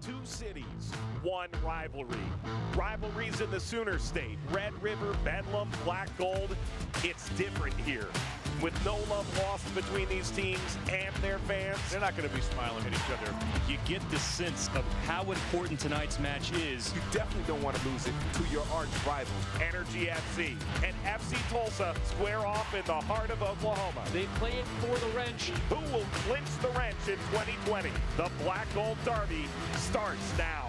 Two cities, one rivalry. Rivalries in the Sooner State. Red River, Bedlam, Black Gold. It's different here. With no love lost between these teams and their fans, they're not going to be smiling at each other. You get the sense of how important tonight's match is. You definitely don't want to lose it to your arch rival. Energy FC and FC Tulsa square off in the heart of Oklahoma. They play it for the wrench. Who will clinch the wrench in 2020? The Black Gold Derby starts now.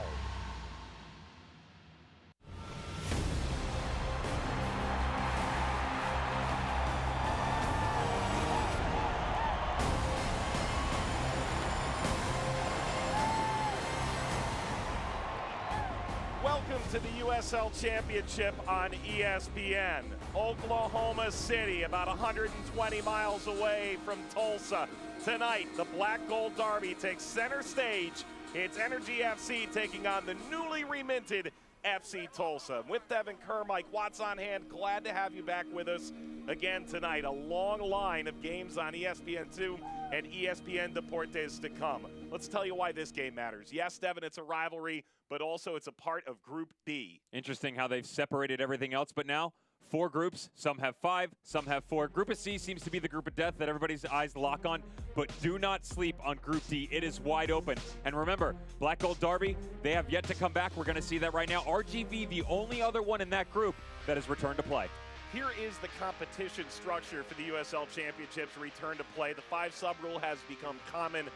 Welcome to the USL Championship on ESPN. Oklahoma City, about 120 miles away from Tulsa. Tonight, the Black Gold Derby takes center stage. It's Energy FC taking on the newly reminted FC Tulsa. With Devin Kerr, Mike Watts on hand. Glad to have you back with us again tonight. A long line of games on ESPN2 and ESPN Deportes to come. Let's tell you why this game matters. Yes, Devin, it's a rivalry, but also it's a part of Group D. Interesting how they've separated everything else, but now 4 groups. Some have 5, some have 4. Group of C seems to be the group of death that everybody's eyes lock on, but do not sleep on Group D. It is wide open. And remember, Black Gold Derby, they have yet to come back. We're going to see that right now. RGV, the only other one in that group that has returned to play. Here is the competition structure for the USL Championships return to play. The 5-sub rule has become common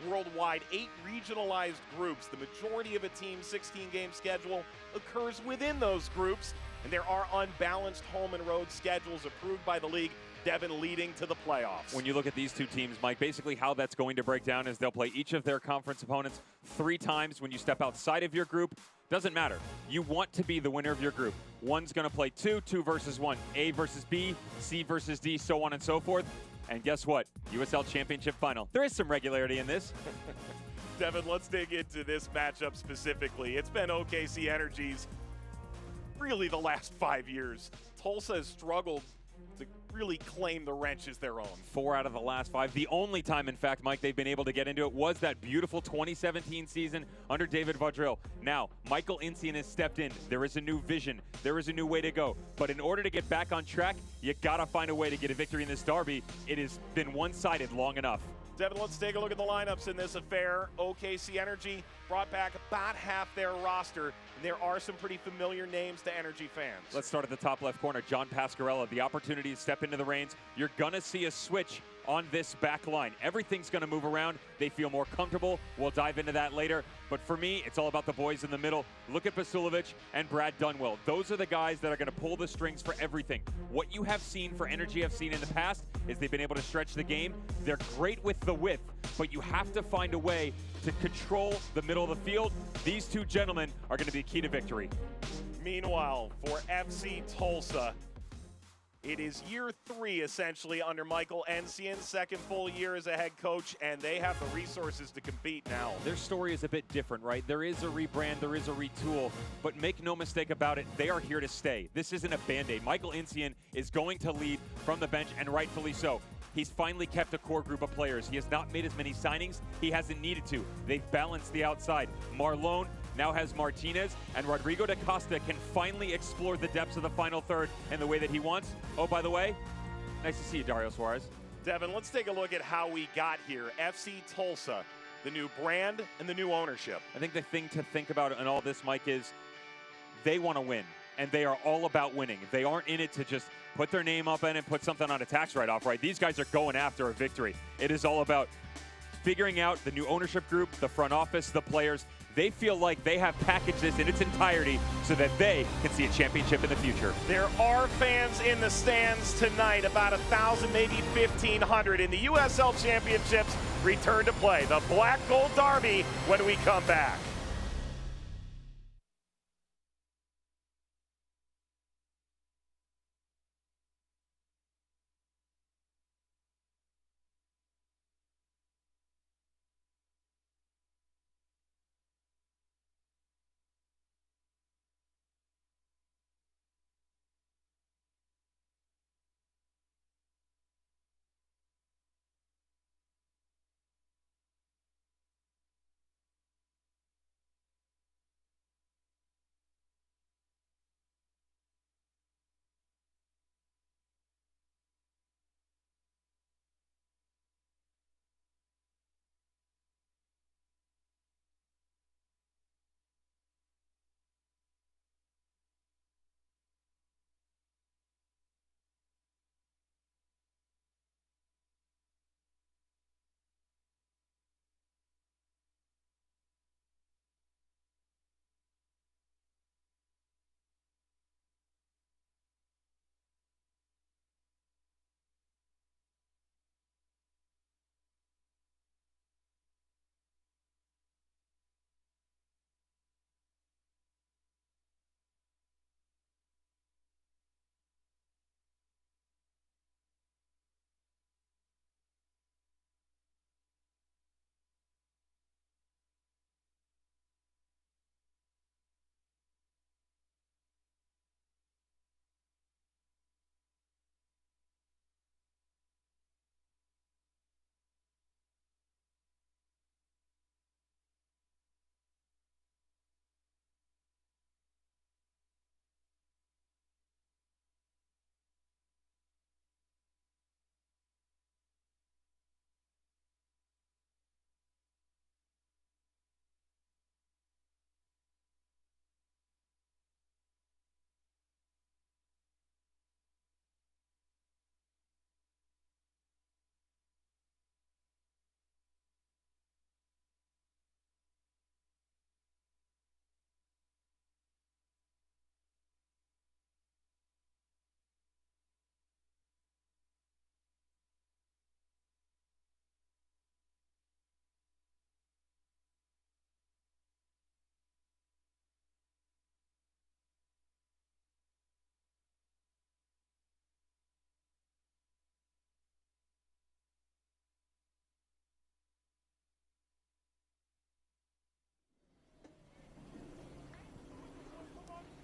worldwide. 8 regionalized groups. The majority of a team's 16-game schedule occurs within those groups, and there are unbalanced home and road schedules approved by the league, Devin leading to the playoffs. When you look at these two teams, Mike, basically how that's going to break down is they'll play each of their conference opponents 3 times. When you step outside of your group, doesn't matter. You want to be the winner of your group. One's going to play 2 versus 1, A versus B, C versus D, so on and so forth. And guess what? USL Championship Final. There is some regularity in this. Devin, let's dig into this matchup specifically. It's been OKC Energy's really the last 5 years. Tulsa has struggled to really claim the wrench as their own. 4 out of the last 5. The only time, in fact, Mike, they've been able to get into it was that beautiful 2017 season under David Vaudreuil. Now, Michael Insian has stepped in. There is a new vision. There is a new way to go. But in order to get back on track, you got to find a way to get a victory in this derby. It has been one-sided long enough. Devin, let's take a look at the lineups in this affair. OKC Energy brought back about half their roster. And there are some pretty familiar names to Energy fans. Let's start at the top left corner. John Pascarella, the opportunity to step into the reins. You're going to see a switch on this back line. Everything's going to move around. They feel more comfortable. We'll dive into that later. But for me, it's all about the boys in the middle. Look at Vasilovic and Brad Dunwell. Those are the guys that are going to pull the strings for everything. What you have seen for Energy FC in the past is they've been able to stretch the game. They're great with the width, but you have to find a way to control the middle of the field. These two gentlemen are going to be key to victory. Meanwhile, for FC Tulsa, it is year 3 essentially under Michael Insian, second full year as a head coach, and they have the resources to compete now. Their story is a bit different, right? There is a rebrand, there is a retool, but make no mistake about it, they are here to stay. This isn't a Band-Aid. Michael Insian is going to lead from the bench, and rightfully so. He's finally kept a core group of players. He has not made as many signings. He hasn't needed to. They've balanced the outside. Marlon now has Martinez, and Rodrigo da Costa can finally explore the depths of the final third in the way that he wants. Oh, by the way, nice to see you, Dario Suarez. Devin, let's take a look at how we got here. FC Tulsa, the new brand and the new ownership. I think the thing to think about in all this, Mike, is they want to win, and they are all about winning. They aren't in it to just put their name up in and put something on a tax write-off, right? These guys are going after a victory. It is all about figuring out the new ownership group, the front office, the players. They feel like they have packaged this in its entirety so that they can see a championship in the future. There are fans in the stands tonight, about 1,000, maybe 1,500 in the USL Championships return to play. The Black Gold Derby when we come back.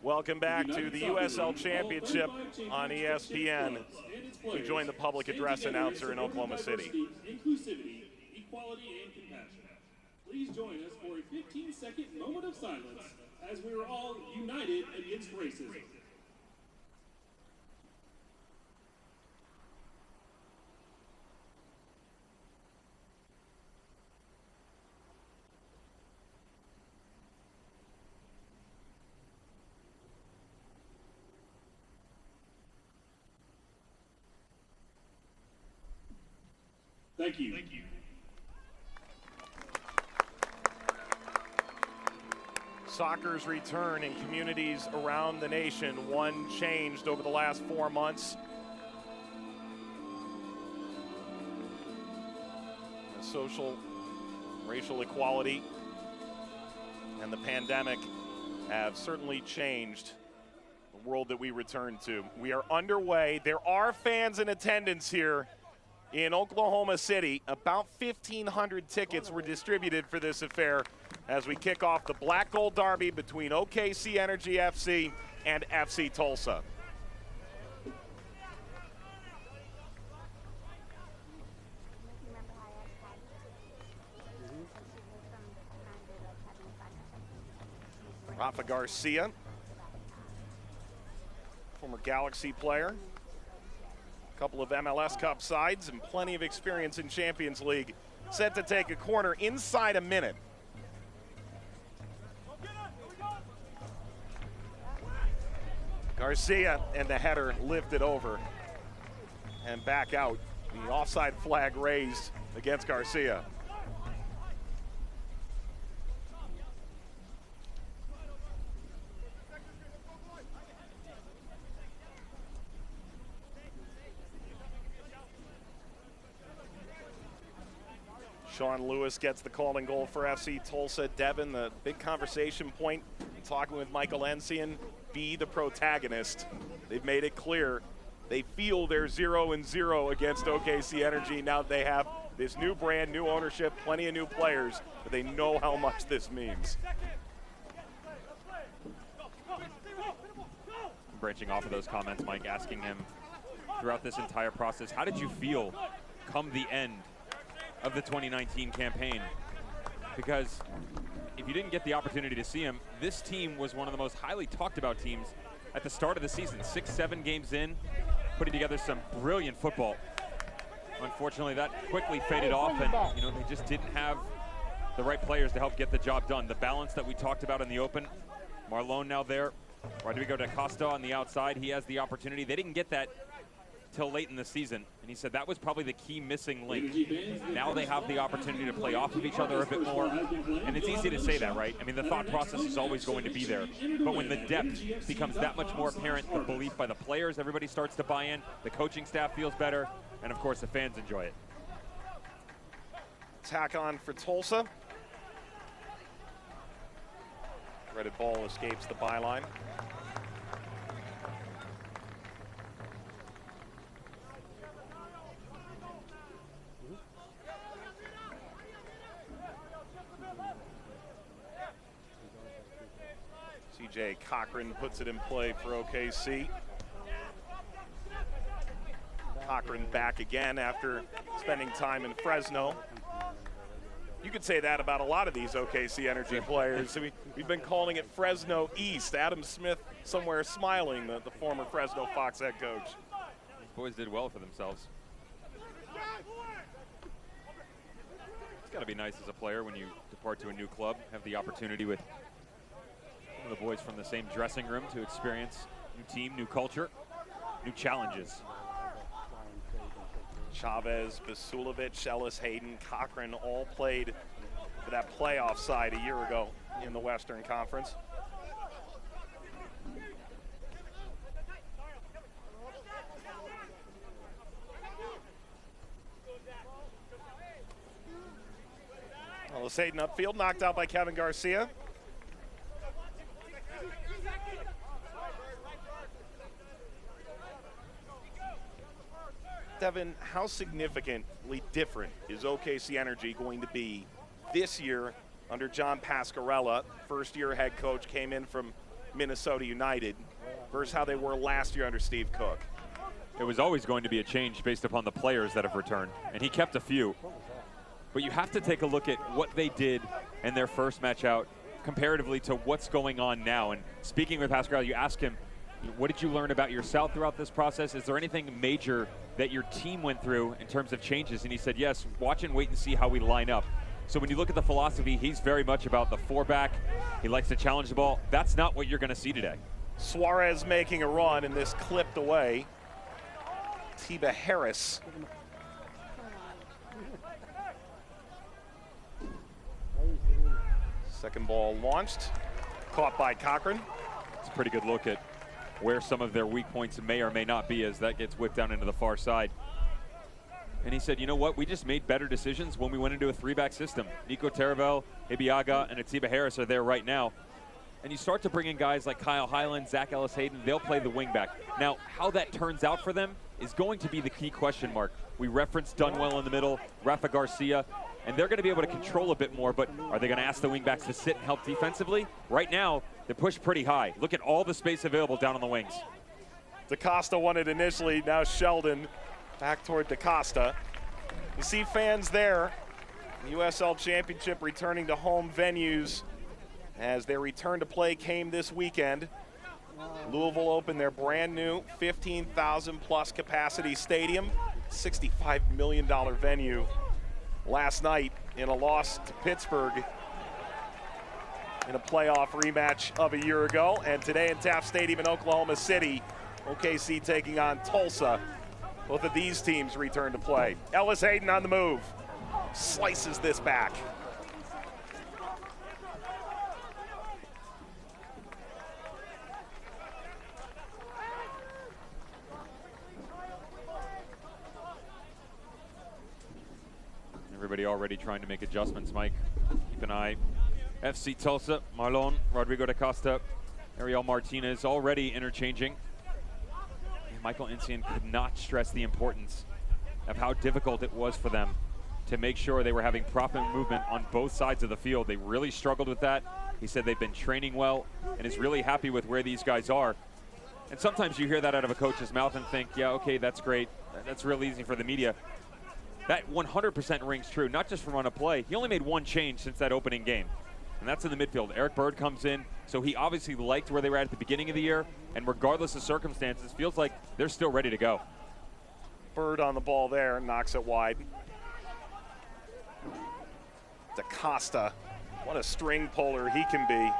Welcome back to the USL Championship on ESPN. We join the public address announcer in Oklahoma City. Inclusivity, equality, and compassion. Please join us for a 15-second moment of silence as we are all united against racism. Thank you. Thank you. Soccer's return in communities around the nation, one changed over the last 4 months. The social, racial equality and the pandemic have certainly changed the world that we return to. We are underway. There are fans in attendance here in Oklahoma City. About 1,500 tickets were distributed for this affair as we kick off the Black Gold Derby between OKC Energy FC and FC Tulsa. Rafa Garcia, former Galaxy player, a couple of MLS Cup sides, and plenty of experience in Champions League, set to take a corner inside a minute. Garcia and the header lifted over and back out. The offside flag raised against Garcia. Sean Lewis gets the calling goal for FC Tulsa. Devin, the big conversation point, talking with Michael Ensian, be the protagonist. They've made it clear they feel they're 0-0 against OKC Energy. Now they have this new brand, new ownership, plenty of new players, but they know how much this means. Branching off of those comments, Mike, asking him throughout this entire process, how did you feel come the end of the 2019 campaign? Because if you didn't get the opportunity to see him, this team was one of the most highly talked about teams at the start of the season. 6-7 games in, putting together some brilliant football. Unfortunately, that quickly faded off, and they just didn't have the right players to help get the job done. The balance that we talked about in the open, Marlon now there, Rodrigo da Costa on the outside, he has the opportunity. They didn't get that till late in the season, and he said that was probably the key missing link. Now they have the opportunity to play off of each other a bit more, and it's easy to say that, right? I mean, the thought process is always going to be there, but when the depth becomes that much more apparent, the belief by the players, everybody starts to buy in, the coaching staff feels better, and of course the fans enjoy it. Tack on for Tulsa. Threaded ball escapes the byline. CJ Cochran puts it in play for OKC. Cochran back again after spending time in Fresno. You could say that about a lot of these OKC Energy players. We've been calling it Fresno East. Adam Smith somewhere smiling, the former Fresno Fox head coach. These boys did well for themselves. It's got to be nice as a player when you depart to a new club, have the opportunity with some of the boys from the same dressing room to experience new team, new culture, new challenges. Chavez, Basulovic, Ellis Hayden, Cochran all played for that playoff side a year ago in the Western Conference. Ellis Hayden upfield, knocked out by Kevin Garcia. Devin, how significantly different is OKC Energy going to be this year under John Pascarella? First-year head coach, came in from Minnesota United versus how they were last year under Steve Cook. It was always going to be a change based upon the players that have returned, and he kept a few. But you have to take a look at what they did in their first match out comparatively to what's going on now. And speaking with Pasquarello, you ask him, what did you learn about yourself throughout this process? Is there anything major that your team went through in terms of changes? And he said, yes, watch and wait and see how we line up. So when you look at the philosophy, he's very much about the four-back. He likes to challenge the ball. That's not what you're going to see today. Suarez making a run, and this clipped away. Tiba Harris. Second ball launched, caught by Cochran. It's a pretty good look at where some of their weak points may or may not be as that gets whipped down into the far side. And he said, you know what, we just made better decisions when we went into a three-back system. Nico Taravel, Ibiaga, and Atiba Harris are there right now. And you start to bring in guys like Kyle Highland, Zach Ellis-Hayden, they'll play the wingback. Now, how that turns out for them is going to be the key question mark. We referenced Dunwell in the middle, Rafa Garcia, and they're going to be able to control a bit more, but are they going to ask the wingbacks to sit and help defensively? Right now, they're pushed pretty high. Look at all the space available down on the wings. DaCosta won it initially, now Sheldon back toward DaCosta. You see fans there, the USL Championship returning to home venues as their return to play came this weekend. Louisville opened their brand new 15,000 plus capacity stadium, $65 million venue last night in a loss to Pittsburgh in a playoff rematch of a year ago. And today in Taft Stadium in Oklahoma City, OKC taking on Tulsa. Both of these teams return to play. Ellis-Hayden on the move, slices this back. Everybody already trying to make adjustments, Mike. Keep an eye. FC Tulsa, Marlon, Rodrigo DaCosta, Ariel Martinez already interchanging. And Michael Encian could not stress the importance of how difficult it was for them to make sure they were having proper movement on both sides of the field. They really struggled with that. He said they've been training well and is really happy with where these guys are. And sometimes you hear that out of a coach's mouth and think, yeah, okay, that's great. That's real easy for the media. That 100% rings true, not just from run a play. He only made one change since that opening game, and that's in the midfield. Eric Bird comes in, so he obviously liked where they were at the beginning of the year, and regardless of circumstances, feels like they're still ready to go. Bird on the ball there, knocks it wide. DaCosta, what a string puller he can be.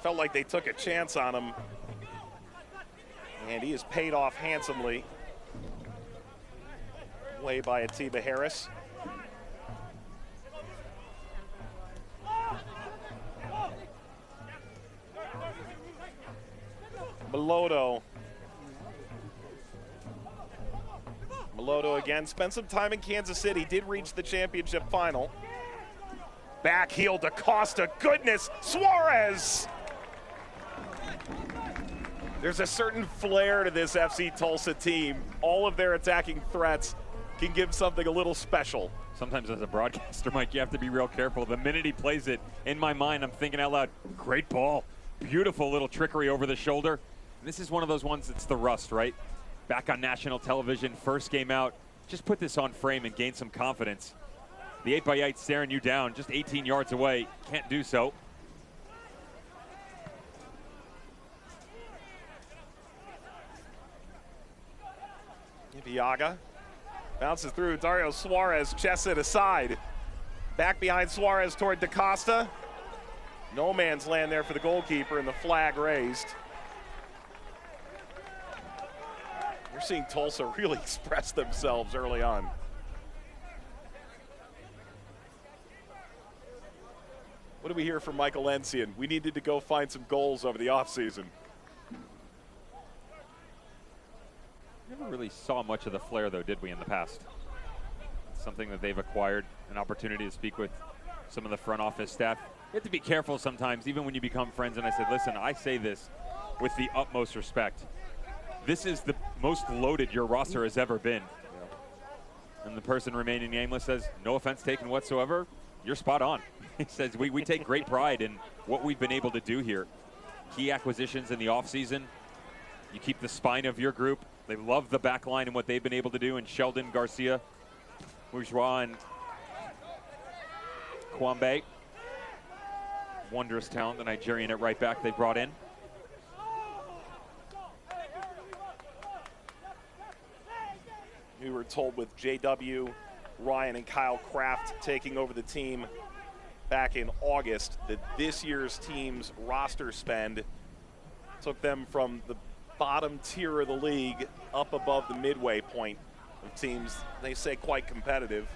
Felt like they took a chance on him, and he is paid off handsomely. Way by Atiba Harris. Melodo again, spent some time in Kansas City, did reach the championship final. Back heel DaCosta, goodness, Suarez! There's a certain flair to this FC Tulsa team. All of their attacking threats can give something a little special. Sometimes as a broadcaster, Mike, you have to be real careful. The minute he plays it, in my mind, I'm thinking out loud, great ball. Beautiful little trickery over the shoulder. And this is one of those ones that's the rust, right? Back on national television, first game out. Just put this on frame and gain some confidence. The 8x8 staring you down, just 18 yards away. Can't do so. Ibiaga bounces through. Dario Suarez chests it aside. Back behind Suarez toward DaCosta. No man's land there for the goalkeeper, and the flag raised. You're seeing Tulsa really express themselves early on. What do we hear from Michael Encian? We needed to go find some goals over the offseason. Never really saw much of the flair, though, did we, in the past? It's something that they've acquired, an opportunity to speak with some of the front office staff. You have to be careful sometimes, even when you become friends. And I said, listen, I say this with the utmost respect. This is the most loaded your roster has ever been. And the person remaining nameless says, no offense taken whatsoever. you're spot on. He says we take great pride in what we've been able to do here. Key acquisitions in the offseason. You keep the spine of your group. They love the back line and what they've been able to do. And Sheldon Garcia, Bourgeois, and Kwambe. Wondrous talent, the Nigerian at right back they brought in. We were told with JW, Ryan, and Kyle Kraft taking over the team back in August that this year's team's roster spend took them from the bottom tier of the league up above the midway point of teams they say quite competitive.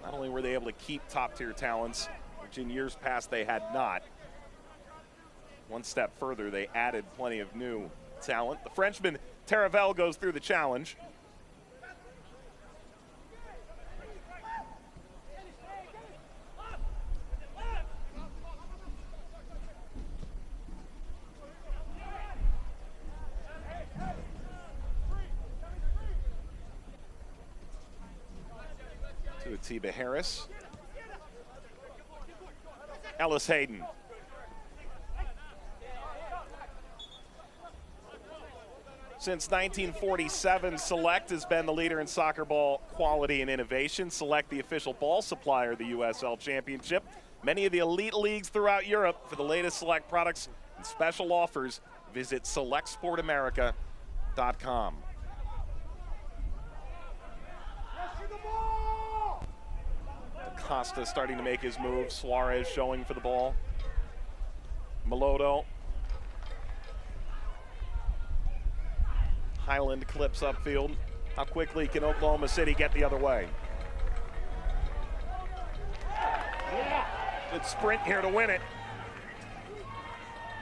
Not only were they able to keep top tier talents, which in years past they had not, one step further they added plenty of new talent. The Frenchman Taravel goes through the challenge. To Atiba Harris. Ellis Hayden. Since 1947, Select has been the leader in soccer ball quality and innovation. Select, the official ball supplier of the USL Championship. Many of the elite leagues throughout Europe. For the latest Select products and special offers, visit selectsportamerica.com. Costa starting to make his move. Suarez showing for the ball. Melodo. Highland clips upfield. How quickly can Oklahoma City get the other way? Good sprint here to win it.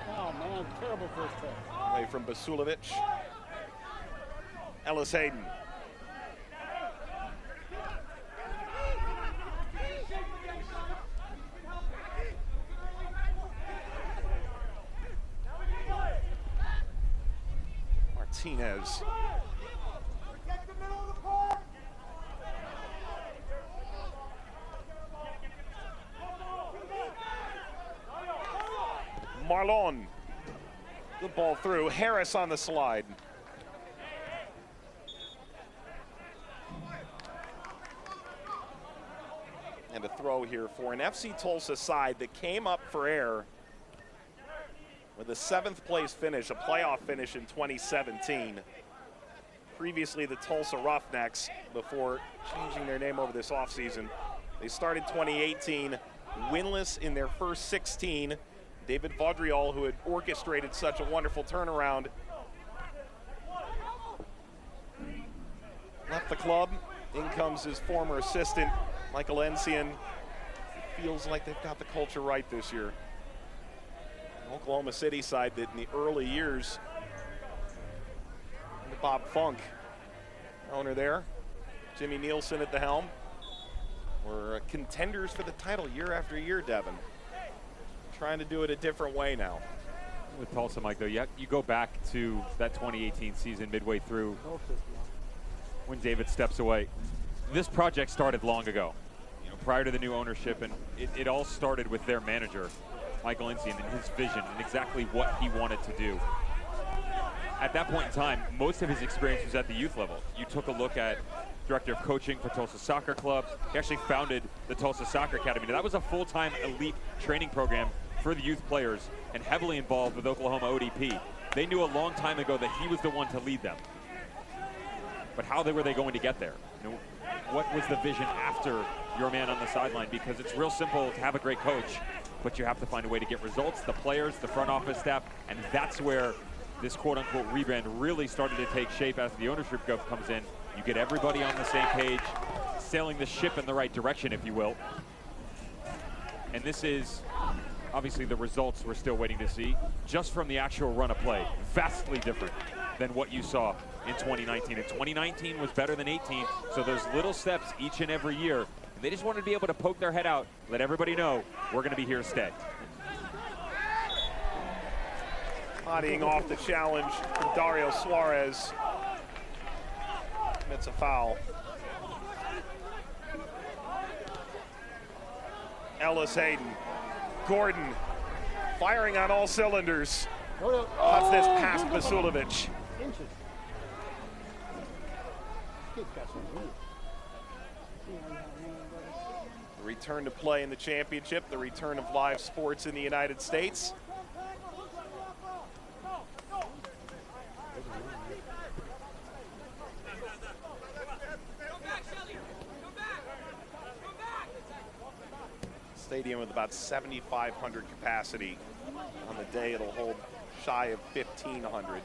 Oh man, terrible first touch. Away from Basulovic. Ellis Hayden. Martinez. Marlon. Good ball through. Harris on the slide. And a throw here for an FC Tulsa side that came up for air with a 7th place finish, a playoff finish in 2017. Previously the Tulsa Roughnecks, before changing their name over this offseason. They started 2018 winless in their first 16. David Vaudriol, who had orchestrated such a wonderful turnaround, left the club. In comes his former assistant, Michael Ensian. Feels like they've got the culture right this year. Oklahoma City side that in the early years, Bob Funk, owner there, Jimmy Nielsen at the helm, were contenders for the title year after year, Devin. Trying to do it a different way now. With Tulsa, Mike, though, you go back to that 2018 season midway through when David steps away. This project started long ago, prior to the new ownership, and it all started with their manager, Michael Ensian, and his vision and exactly what he wanted to do. At that point in time, most of his experience was at the youth level. You took a look at director of coaching for Tulsa Soccer Club. He actually founded the Tulsa Soccer Academy. Now, that was a full-time elite training program for the youth players and heavily involved with Oklahoma ODP. They knew a long time ago that he was the one to lead them. But how were they going to get there? What was the vision after your man on the sideline? Because it's real simple to have a great coach, but you have to find a way to get results, the players, the front office staff, and that's where this quote-unquote rebrand really started to take shape as the ownership comes in. You get everybody on the same page, sailing the ship in the right direction, if you will. And this is obviously the results we're still waiting to see, just from the actual run of play. Vastly different than what you saw in 2019. And 2019 was better than 18, so those little steps each and every year. They just wanted to be able to poke their head out, let everybody know we're going to be here to stay. Bodying off the challenge from Dario Suarez. It's a foul. Ellis Hayden. Gordon firing on all cylinders. Cuts this past Vasilovic. Inches. Kid's got some heat. The return to play in the championship, the return of live sports in the United States. Stadium with about 7,500 capacity. On the day, it'll hold shy of 1,500.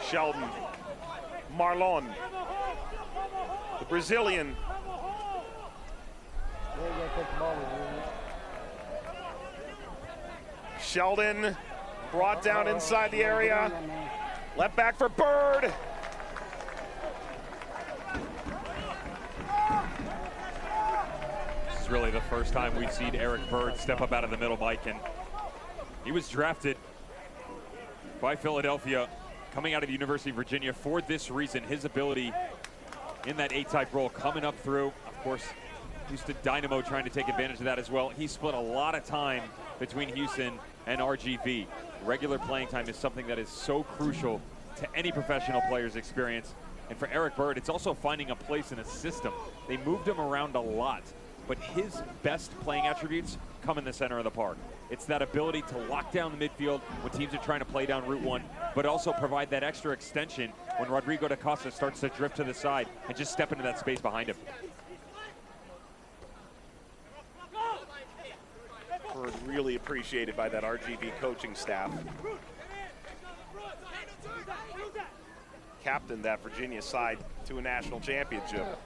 Sheldon, Marlon, the Brazilian. Sheldon brought down inside the area. Left back for Bird. This is really the first time we've seen Eric Bird step up out of the middle, Mike, and he was drafted by Philadelphia coming out of the University of Virginia for this reason. His ability in that A-type role coming up through, of course, Houston Dynamo trying to take advantage of that as well. He split a lot of time between Houston and RGV. Regular playing time is something that is so crucial to any professional player's experience. And for Eric Bird, it's also finding a place in a system. They moved him around a lot, but his best playing attributes come in the center of the park. It's that ability to lock down the midfield when teams are trying to play down Route 1, but also provide that extra extension when Rodrigo da Costa starts to drift to the side and just step into that space behind him. Bird really appreciated by that RGV coaching staff. Captained that Virginia side to a national championship.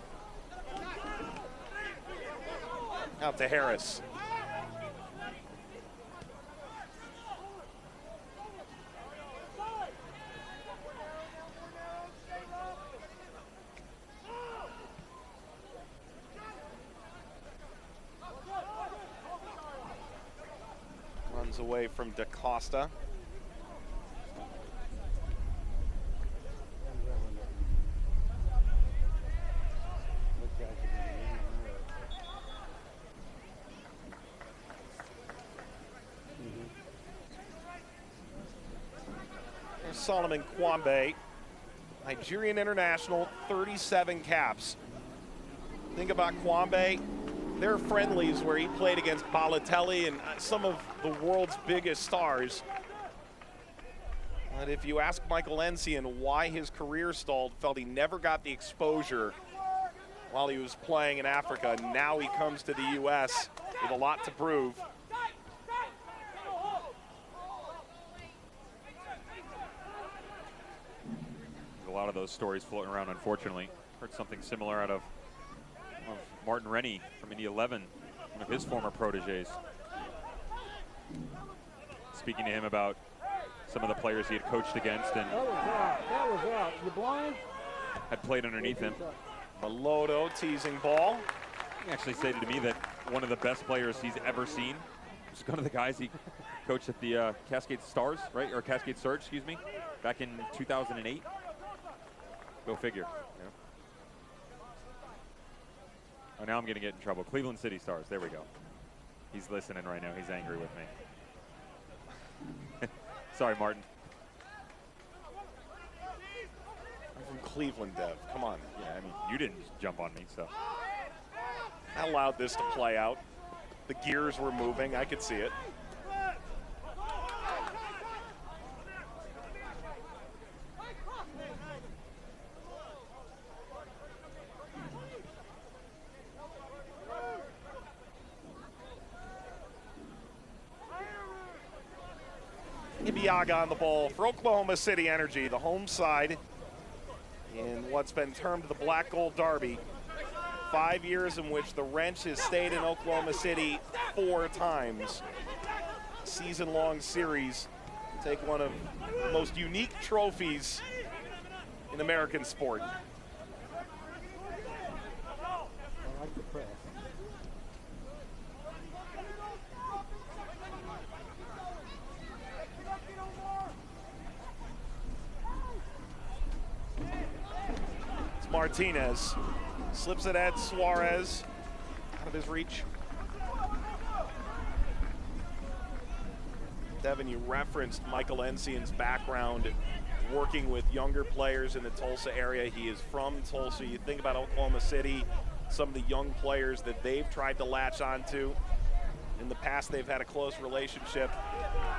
Out to Harris. Runs away from Da Costa. Solomon Kwambe, Nigerian international, 37 caps. Think about Kwambe. There are friendlies where he played against Balotelli and some of the world's biggest stars. But if you ask Michael Ensian why his career stalled, felt he never got the exposure while he was playing in Africa. Now he comes to the U.S. with a lot to prove. A lot of those stories floating around, unfortunately. Heard something similar out of Martin Rennie from Indy 11, one of his former proteges. Speaking to him about some of the players he had coached against and That was out. You blind? had played underneath him. Melodo teasing ball. He actually stated to me that one of the best players he's ever seen was one of the guys he coached at the Cascade Stars, right? Or Cascade Surge, excuse me, back in 2008. Go figure. You know? Oh, now I'm going to get in trouble. Cleveland City Stars. There we go. He's listening right now. He's angry with me. Sorry, Martin. I'm from Cleveland, Dev. Come on. Yeah, I mean, you didn't jump on me, so. I allowed this to play out. The gears were moving. I could see it. Ibiaga on the ball for Oklahoma City Energy, the home side in what's been termed the Black Gold Derby. 5 years in which the wrench has stayed in Oklahoma City 4 times. Season-long series. Take one of the most unique trophies in American sport. I like the press. Martinez slips it at Suarez, out of his reach. Devin, you referenced Michael Ensian's background working with younger players in the Tulsa area. He is from Tulsa. You think about Oklahoma City, some of the young players that they've tried to latch onto. In the past, they've had a close relationship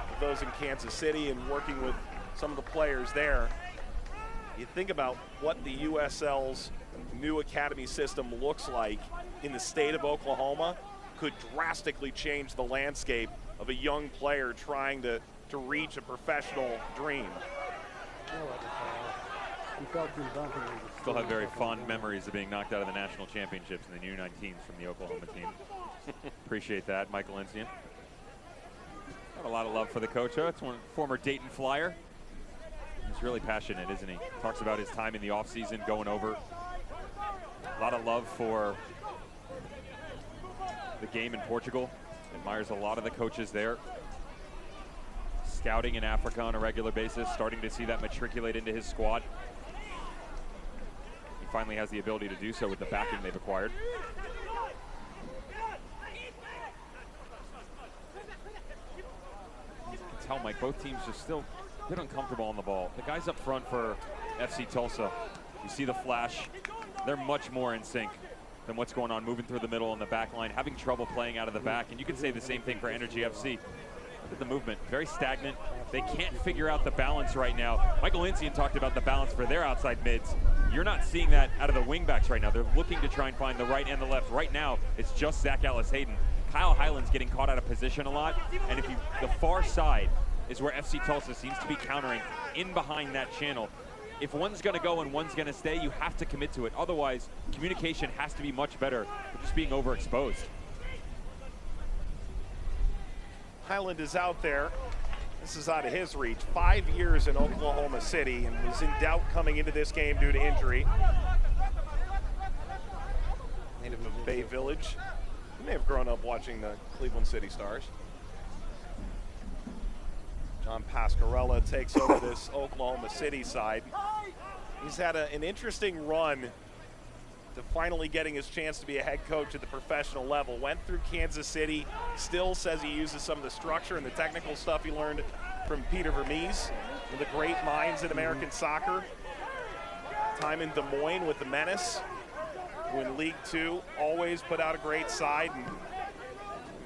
with those in Kansas City and working with some of the players there. You think about what the USL's new academy system looks like in the state of Oklahoma, could drastically change the landscape of a young player trying to reach a professional dream. Still have very fond memories of being knocked out of the national championships in the U19s from the Oklahoma team. Appreciate that, Michael Ensian. Got a lot of love for the coach. It's one former Dayton Flyer. He's really passionate, isn't he? Talks about his time in the offseason going over. A lot of love for the game in Portugal. Admires a lot of the coaches there. Scouting in Africa on a regular basis, starting to see that matriculate into his squad. He finally has the ability to do so with the backing they've acquired. You can tell, Mike, both teams are still a bit uncomfortable on the ball. The guys up front for FC Tulsa, you see the flash. They're much more in sync than what's going on moving through the middle and the back line, having trouble playing out of the back. And you could say the same thing for Energy FC. Look at the movement, very stagnant. They can't figure out the balance right now. Michael Ensian talked about the balance for their outside mids. You're not seeing that out of the wingbacks right now. They're looking to try and find the right and the left. Right now, it's just Zach Ellis-Hayden. Kyle Highland's getting caught out of position a lot. And if you, the far side is where FC Tulsa seems to be countering in behind that channel. If one's gonna go and one's gonna stay, you have to commit to it. Otherwise, communication has to be much better for just being overexposed. Highland is out there. This is out of his reach. 5 years in Oklahoma City and was in doubt coming into this game due to injury. Native of Bay Village. He may have grown up watching the Cleveland City Stars. John Pascarella takes over this Oklahoma City side. He's had an interesting run to finally getting his chance to be a head coach at the professional level. Went through Kansas City, still says he uses some of the structure and the technical stuff he learned from Peter Vermees, one of the great minds in American soccer. Time in Des Moines with the Menace, who in League Two always put out a great side and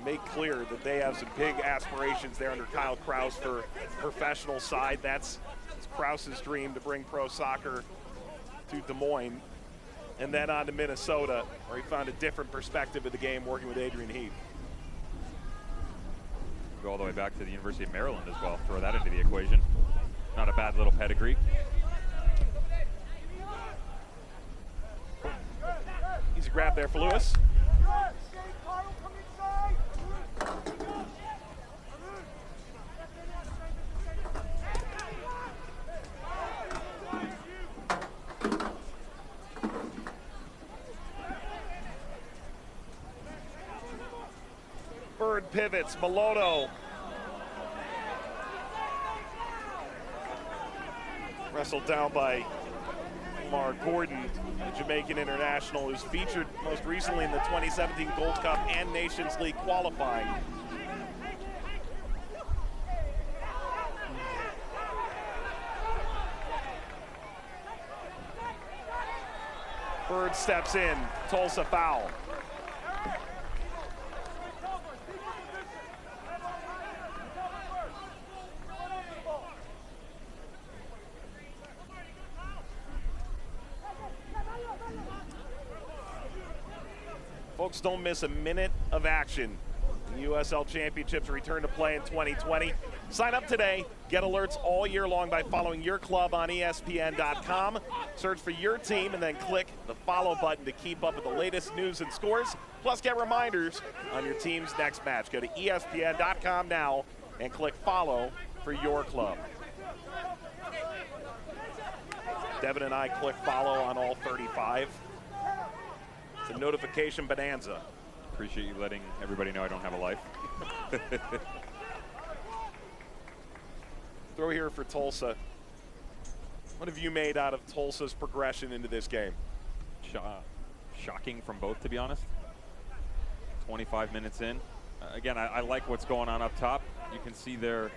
make clear that they have some big aspirations there under Kyle Kraus for professional side. That's Kraus's dream, to bring pro soccer to Des Moines. And then on to Minnesota, where he found a different perspective of the game working with Adrian Heath. Go all the way back to the University of Maryland as well. Throw that into the equation. Not a bad little pedigree. Easy grab there for Lewis. Bird pivots, Meloto. Wrestled down by Omar Gordon, the Jamaican international, who's featured most recently in the 2017 Gold Cup and Nations League qualifying. Bird steps in, Tulsa foul. Folks, don't miss a minute of action. The USL Championships return to play in 2020. Sign up today. Get alerts all year long by following your club on ESPN.com. Search for your team and then click the follow button to keep up with the latest news and scores. Plus, get reminders on your team's next match. Go to ESPN.com now and click follow for your club. Devin and I click follow on all 35. It's a notification bonanza. Appreciate you letting everybody know I don't have a life. Throw here for Tulsa. What have you made out of Tulsa's progression into this game? shocking from both, to be honest. 25 minutes in. Again, I like what's going on up top. You can see their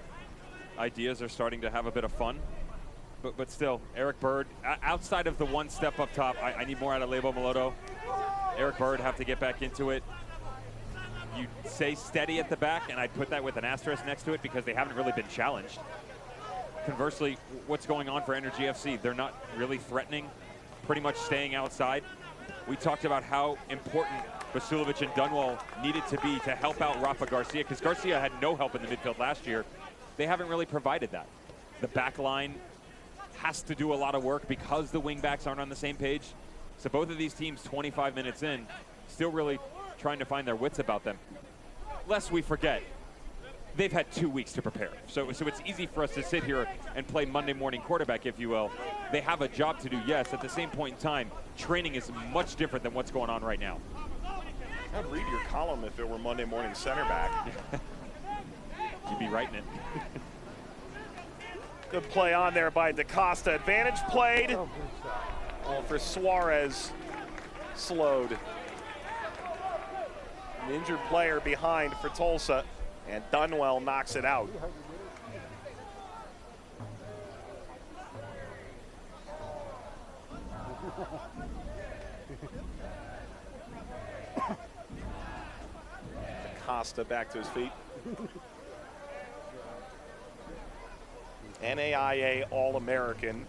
ideas are starting to have a bit of fun. But still, Eric Bird, outside of the one step up top, I need more out of Lebo Moloto. Eric Bird have to get back into it. You say steady at the back, and I'd put that with an asterisk next to it because they haven't really been challenged. Conversely, what's going on for Energy FC? They're not really threatening, pretty much staying outside. We talked about how important Vasilovic and Dunwall needed to be to help out Rafa Garcia, because Garcia had no help in the midfield last year. They haven't really provided that. The back line has to do a lot of work because the wing backs aren't on the same page. So both of these teams, 25 minutes in, still really trying to find their wits about them. Lest we forget, they've had 2 weeks to prepare. So it's easy for us to sit here and play Monday morning quarterback, if you will. They have a job to do, yes. At the same point in time, training is much different than what's going on right now. I'd read your column if it were Monday morning center back. You'd be writing it. Good play on there by DaCosta. Advantage played. Oh, good shot. All for Suarez. Slowed. An injured player behind for Tulsa. And Dunwell knocks it out. Costa back to his feet. NAIA All-American.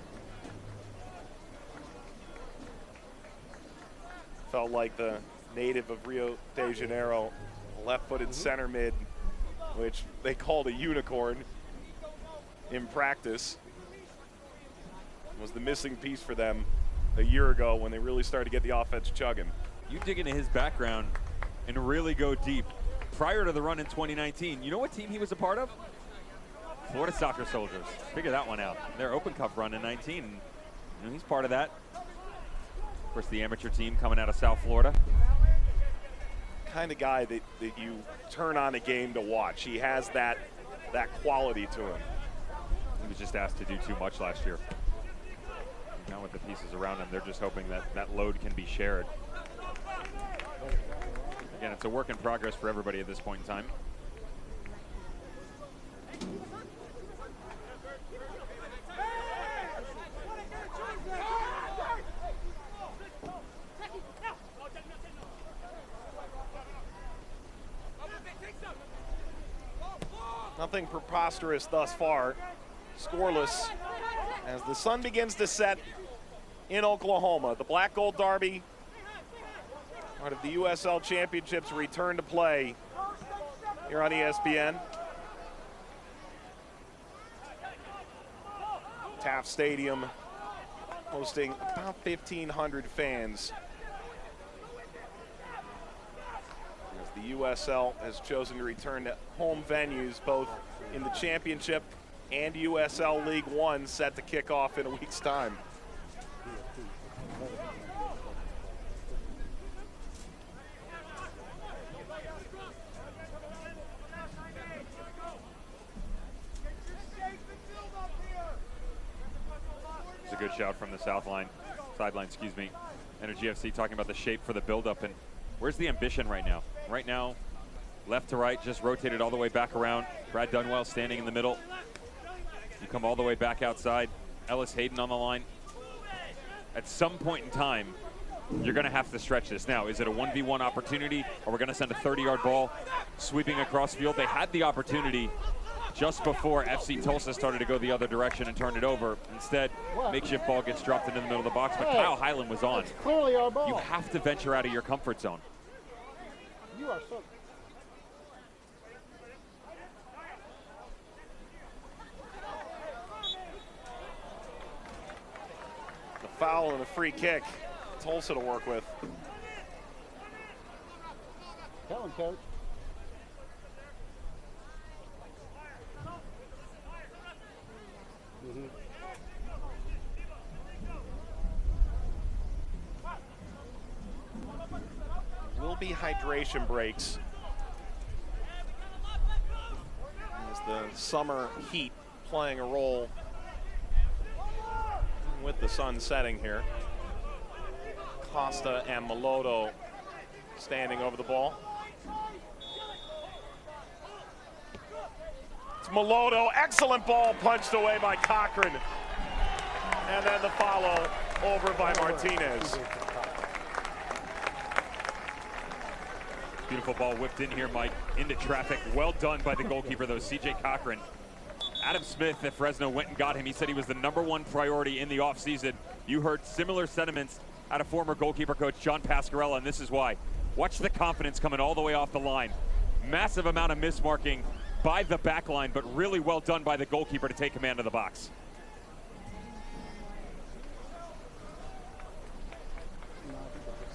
Felt like the native of Rio de Janeiro, left-footed center mid, which they called a unicorn in practice. Was the missing piece for them a year ago when they really started to get the offense chugging. You dig into his background and really go deep. Prior to the run in 2019, you know what team he was a part of? Florida Soccer Soldiers. Figure that one out. Their Open Cup run in 19. And he's part of that. Of course, the amateur team coming out of South Florida. Kind of guy that you turn on a game to watch. He has that quality to him. He was just asked to do too much last year. Now with the pieces around him, they're just hoping that load can be shared. Again, it's a work in progress for everybody at this point in time. Nothing preposterous thus far. Scoreless as the sun begins to set in Oklahoma. The Black Gold Derby, part of the USL Championships, return to play here on ESPN. Taft Stadium hosting about 1,500 fans. As the USL has chosen to return to home venues, both in the championship and USL League One, set to kick off in a week's time. It's a good shout from the sideline, excuse me. Energy FC talking about the shape for the buildup, and where's the ambition right now? Right now, left to right, just rotated all the way back around. Brad Dunwell standing in the middle. You come all the way back outside. Ellis Hayden on the line. At some point in time, you're going to have to stretch this. Now, is it a 1v1 opportunity, or we're going to send a 30-yard ball sweeping across field? They had the opportunity just before FC Tulsa started to go the other direction and turn it over. Instead, makeshift ball gets dropped into the middle of the box, but Kyle Hyland was on. That's clearly our ball. You have to venture out of your comfort zone. You are so... The foul and a free kick. Tulsa to work with. Tell him, coach. Will be hydration breaks as the summer heat playing a role with the sun setting here. Costa and Melodo standing over the ball. It's Melodo, excellent ball punched away by Cochran. And then the follow over by Martinez. Beautiful ball whipped in here, Mike, into traffic. Well done by the goalkeeper, though, C.J. Cochran. Adam Smith at Fresno went and got him. He said he was the #1 priority in the offseason. You heard similar sentiments out of former goalkeeper coach John Pascarella, and this is why. Watch the confidence coming all the way off the line. Massive amount of mismarking by the back line, but really well done by the goalkeeper to take command of the box.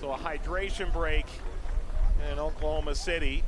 So a hydration break in Oklahoma City,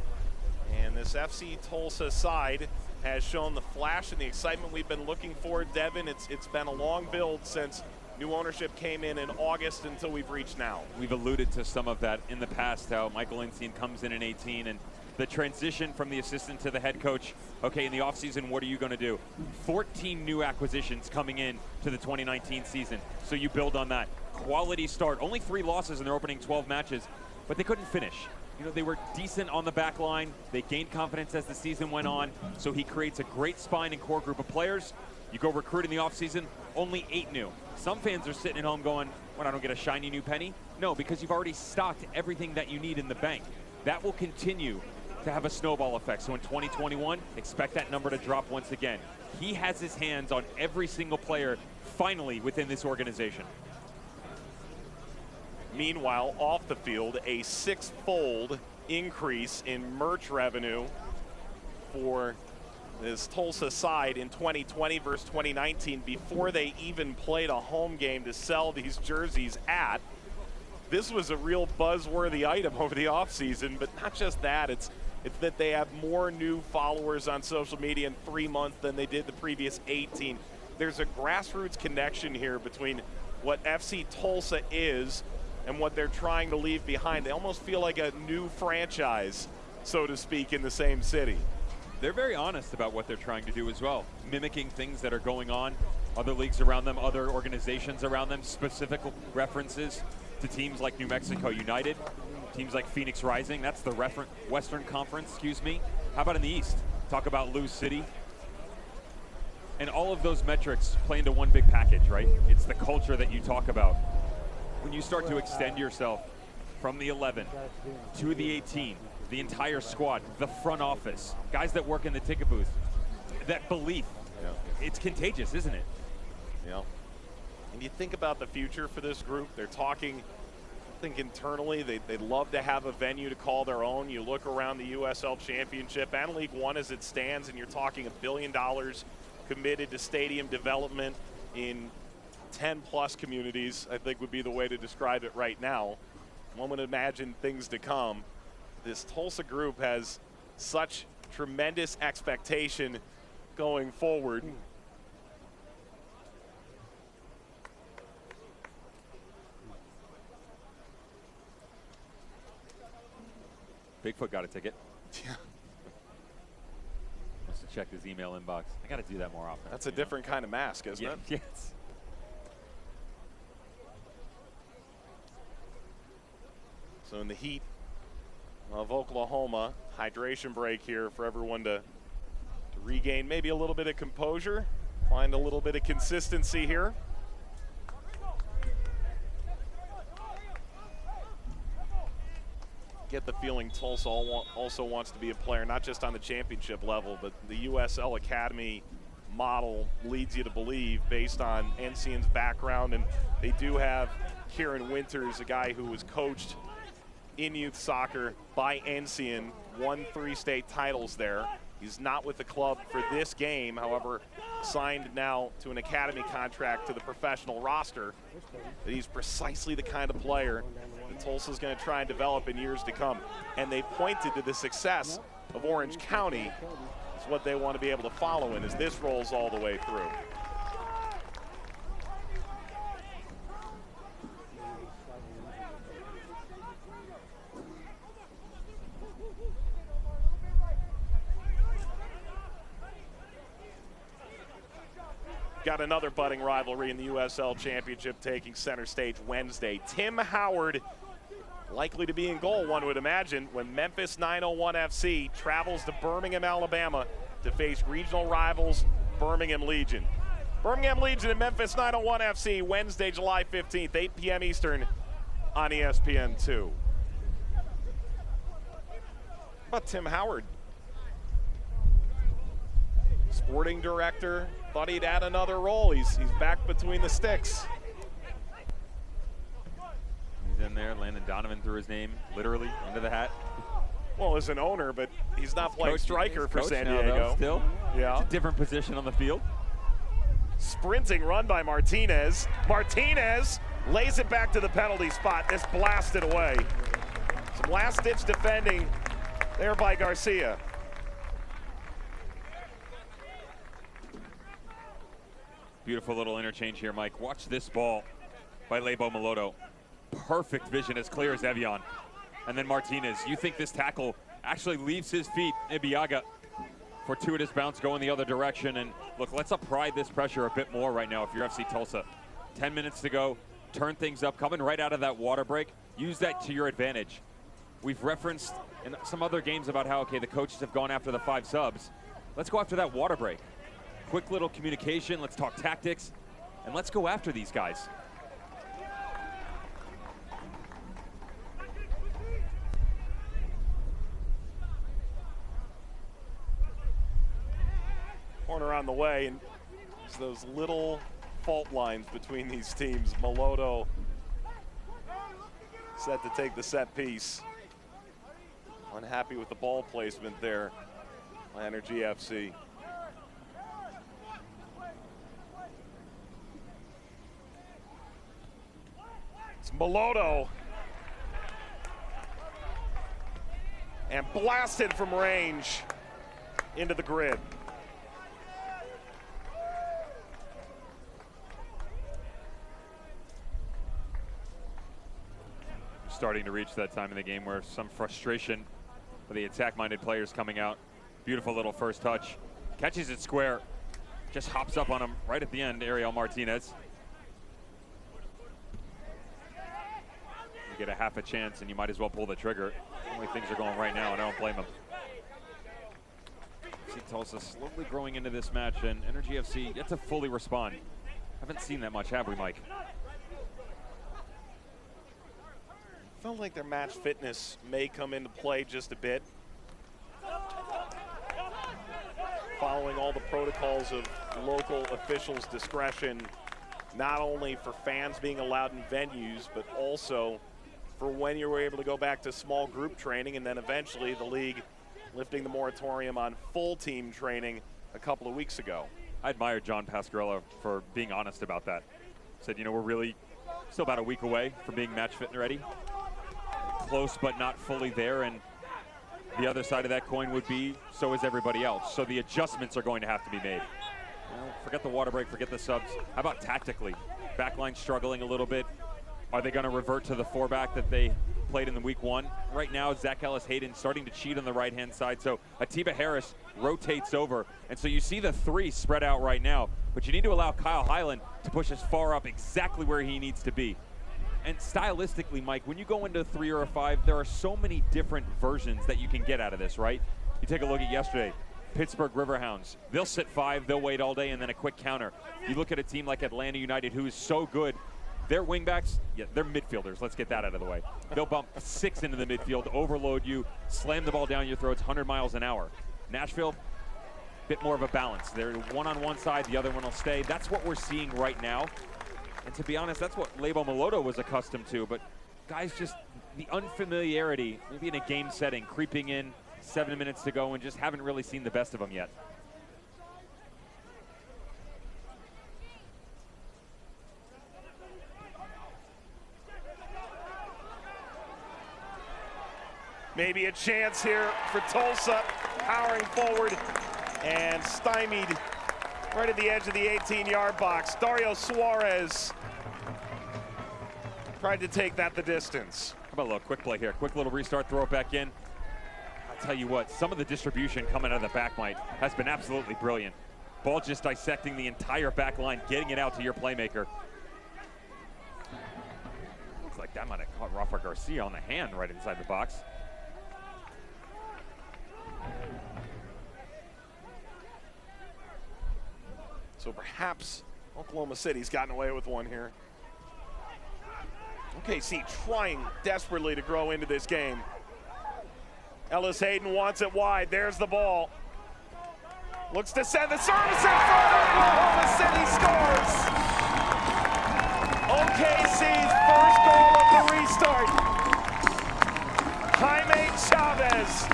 and this FC Tulsa side has shown the flash and the excitement we've been looking for. Devin, it's been a long build since new ownership came in August until we've reached now. We've alluded to some of that in the past, how Michael Insian comes in 18, and the transition from the assistant to the head coach. Okay, in the offseason, what are you going to do? 14 new acquisitions coming in to the 2019 season, so you build on that. Quality start, only 3 losses in their opening 12 matches, but they couldn't finish. You know, they were decent on the back line. They gained confidence as the season went on, so he creates a great spine and core group of players. You go recruit in the offseason, only 8 new. Some fans are sitting at home going, "What, I don't get a shiny new penny?" No, because you've already stocked everything that you need in the bank. That will continue to have a snowball effect. So in 2021, expect that number to drop once again. He has his hands on every single player finally within this organization. Meanwhile, off the field, a 6-fold increase in merch revenue for this Tulsa side in 2020 versus 2019 before they even played a home game to sell these jerseys at. This was a real buzzworthy item over the offseason, but not just that, it's that they have more new followers on social media in 3 months than they did the previous 18. There's a grassroots connection here between what FC Tulsa is and what they're trying to leave behind. They almost feel like a new franchise, so to speak, in the same city. They're very honest about what they're trying to do as well, mimicking things that are going on, other leagues around them, other organizations around them, specific references to teams like New Mexico United, teams like Phoenix Rising. That's the Western Conference, excuse me. How about in the East? Talk about Lou City. And all of those metrics play into one big package, right? It's the culture that you talk about. When you start to extend yourself from the 11 to the 18, the entire squad, the front office, guys that work in the ticket booth, that belief, it's contagious, isn't it? Yeah. And you think about the future for this group, they're talking, I think internally, they'd love to have a venue to call their own. You look around the USL Championship and League One as it stands, and you're talking $1 billion committed to stadium development in 10+ communities, I think would be the way to describe it right now. One would imagine things to come. This Tulsa group has such tremendous expectation going forward. Bigfoot got a ticket. Yeah. Must have checked his email inbox. I got to do that more often. That's a different kind of mask, isn't it? Yes. So in the heat of Oklahoma, hydration break here for everyone to regain maybe a little bit of composure, find a little bit of consistency here. Get the feeling Tulsa also wants to be a player, not just on the championship level, but the USL Academy model leads you to believe based on Ensian's background. And they do have Kieran Winters, a guy who was coached in youth soccer by Ensian, won 3 state titles there. He's not with the club for this game, however, signed now to an academy contract to the professional roster. But he's precisely the kind of player that Tulsa's going to try and develop in years to come. And they pointed to the success of Orange County as what they want to be able to follow in as this rolls all the way through. got another budding rivalry in the USL Championship taking center stage Wednesday. Tim Howard likely to be in goal, one would imagine, when Memphis 901 FC travels to Birmingham, Alabama to face regional rivals Birmingham Legion. Birmingham Legion and Memphis 901 FC, Wednesday, July 15th, 8 p.m. Eastern on ESPN2. How about Tim Howard? Sporting director, thought he'd add another role. He's back between the sticks. He's in there. Landon Donovan threw his name literally into the hat. Well, as an owner, but he's not playing striker for San Diego. Now, though, still, yeah, it's a different position on the field. Sprinting run by Martinez. Martinez lays it back to the penalty spot. This blasted away. Some last-ditch defending there by Garcia. Beautiful little interchange here, Mike. Watch this ball by Lebo Maloto. Perfect vision, as clear as Evian. And then Martinez. You think this tackle actually leaves his feet. Ibiaga, fortuitous bounce going the other direction. And look, let's apply this pressure a bit more right now if you're FC Tulsa. 10 minutes to go. Turn things up. Coming right out of that water break. Use that to your advantage. We've referenced in some other games about how, okay, the coaches have gone after the 5 subs. Let's go after that water break. Quick little communication. Let's talk tactics. And let's go after these guys. Corner on the way, and it's those little fault lines between these teams. Maloto set to take the set piece. Unhappy with the ball placement there by Energy FC. It's Maloto. And blasted from range into the grid. Starting to reach that time in the game where some frustration for the attack-minded players coming out. Beautiful little first touch. Catches it square. Just hops up on him right at the end, Ariel Martinez. You get a half a chance and you might as well pull the trigger. The way things are going right now, and I don't blame him. See Tulsa slowly growing into this match, and Energy FC yet to fully respond. Haven't seen that much, have we, Mike? Felt like their match fitness may come into play just a bit. Following all the protocols of local officials' discretion, not only for fans being allowed in venues, but also for when you were able to go back to small group training, and then eventually the league lifting the moratorium on full team training a couple of weeks ago. I admire John Pascarella for being honest about that. Said, you know, we're really still about a week away from being match fit and ready. Close but not fully there, and the other side of that coin would be so is everybody else. So the adjustments are going to have to be made. You know, forget the water break, forget the subs. How about tactically? Backline struggling a little bit. Are they going to revert to the 4-back that they played in the week 1? Right now, Zach Ellis-Hayden starting to cheat on the right-hand side, so Atiba Harris rotates over. And so you see the 3 spread out right now, but you need to allow Kyle Hyland to push as far up exactly where he needs to be. And stylistically, Mike, when you go into a 3 or a 5, there are so many different versions that you can get out of this, right? You take a look at yesterday, Pittsburgh Riverhounds. They'll sit 5, they'll wait all day, and then a quick counter. You look at a team like Atlanta United, who is so good. Their wingbacks, yeah, they're midfielders. Let's get that out of the way. They'll bump 6 into the midfield, overload you, slam the ball down your throats 100 miles an hour. Nashville, bit more of a balance. They're one on one side, the other one will stay. That's what we're seeing right now. And to be honest, that's what Lebo Maloto was accustomed to. But guys, just the unfamiliarity, maybe in a game setting, creeping in, 7 minutes to go, and just haven't really seen the best of them yet. Maybe a chance here for Tulsa, powering forward and stymied right at the edge of the 18-yard box. Dario Suarez tried to take that the distance. How about a little quick play here? Quick little restart, throw it back in. I'll tell you what, some of the distribution coming out of the back, Mike, has been absolutely brilliant. Ball just dissecting the entire back line, getting it out to your playmaker. Looks like that might have caught Rafa Garcia on the hand right inside the box. So perhaps Oklahoma City's gotten away with one here. OKC trying desperately to grow into this game. Ellis Hayden wants it wide. There's the ball. Looks to send the service in front. Oklahoma City scores. OKC's first goal of the restart. Jaime Chavez.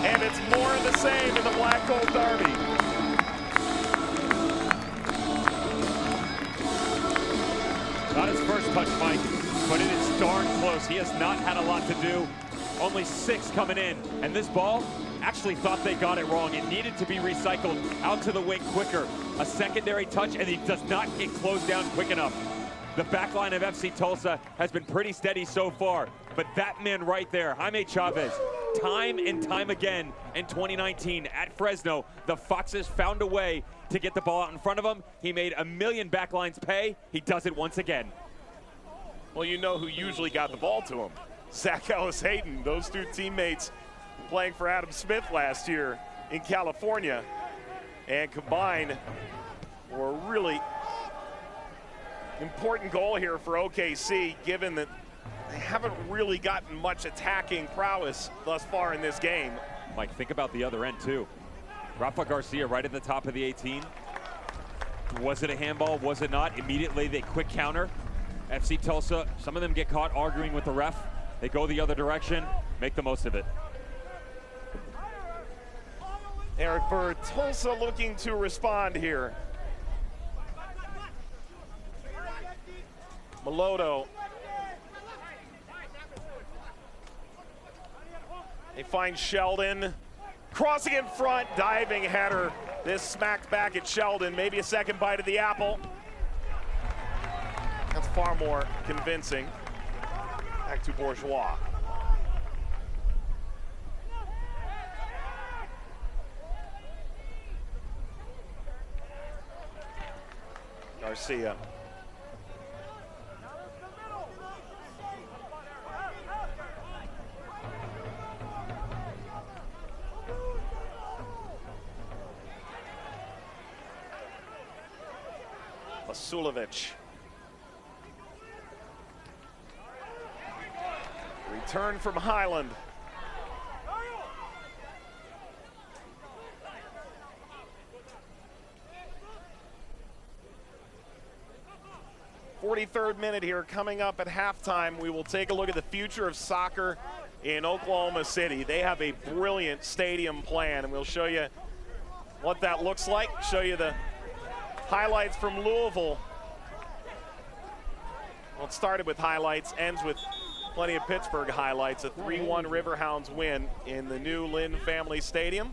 And it's more of the same in the Black Gold Derby. Not his first touch, Mike, but it is darn close. He has not had a lot to do. Only 6 coming in. And this ball, actually thought they got it wrong. It needed to be recycled out to the wing quicker. A secondary touch, and he does not get closed down quick enough. The back line of FC Tulsa has been pretty steady so far, but that man right there, Jaime Chavez, time and time again in 2019 at Fresno, the Foxes found a way to get the ball out in front of him. He made a million backlines pay. He does it once again. Well, you know who usually got the ball to him. Zach Ellis Hayden, those two teammates playing for Adam Smith last year in California, and combined for a really important goal here for OKC, given that they haven't really gotten much attacking prowess thus far in this game. Mike, think about the other end too. Rafa Garcia right at the top of the 18. Was it a handball? Was it not? Immediately they quick counter. FC Tulsa, some of them get caught arguing with the ref. They go the other direction, make the most of it. Eric Bird, Tulsa looking to respond here. Melodo. They find Sheldon. Crossing in front, diving header. This smacked back at Sheldon. Maybe a second bite of the apple. That's far more convincing. Back to Bourgeois. Garcia. Vasilovic. Return from Highland. .43rd minute here, coming up at halftime. We will take a look at the future of soccer in Oklahoma City. They have a brilliant stadium plan, and we'll show you what that looks like, show you the highlights from Louisville. Well, it started with highlights, ends with plenty of Pittsburgh highlights. A 3-1 Riverhounds win in the new Lynn Family Stadium.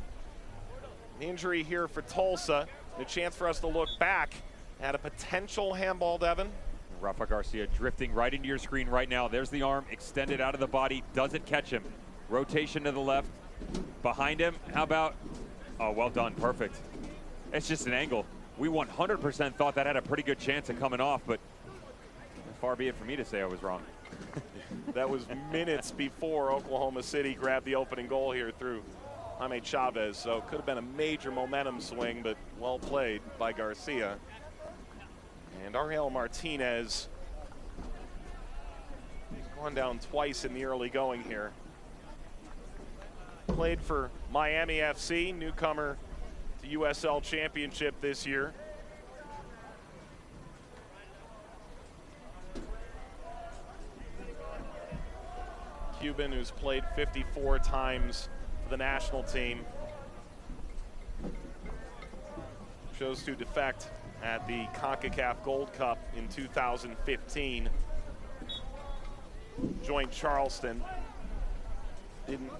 An injury here for Tulsa. A chance for us to look back at a potential handball, Devin. Rafa Garcia drifting right into your screen right now. There's the arm extended out of the body. Does it catch him? Rotation to the left. Behind him, how about? Oh, well done, perfect. It's just an angle. We 100% thought that had a pretty good chance of coming off, but far be it for me to say I was wrong. That was minutes before Oklahoma City grabbed the opening goal here through Jaime Chavez. So it could have been a major momentum swing, but well played by Garcia. And Ariel Martinez, he's gone down twice in the early going here. Played for Miami FC, newcomer to USL Championship this year. Cuban, who's played 54 times for the national team, chose to defect at the CONCACAF Gold Cup in 2015. Joined Charleston, didn't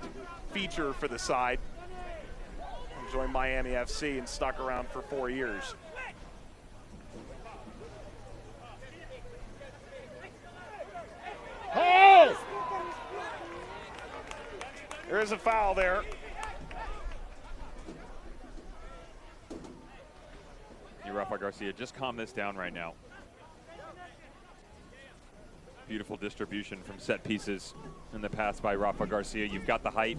feature for the side. Joined Miami FC and stuck around for 4 years. Hey! There's a foul there. Rafa Garcia, just calm this down right now. Beautiful distribution from set pieces in the pass by Rafa Garcia. You've got the height,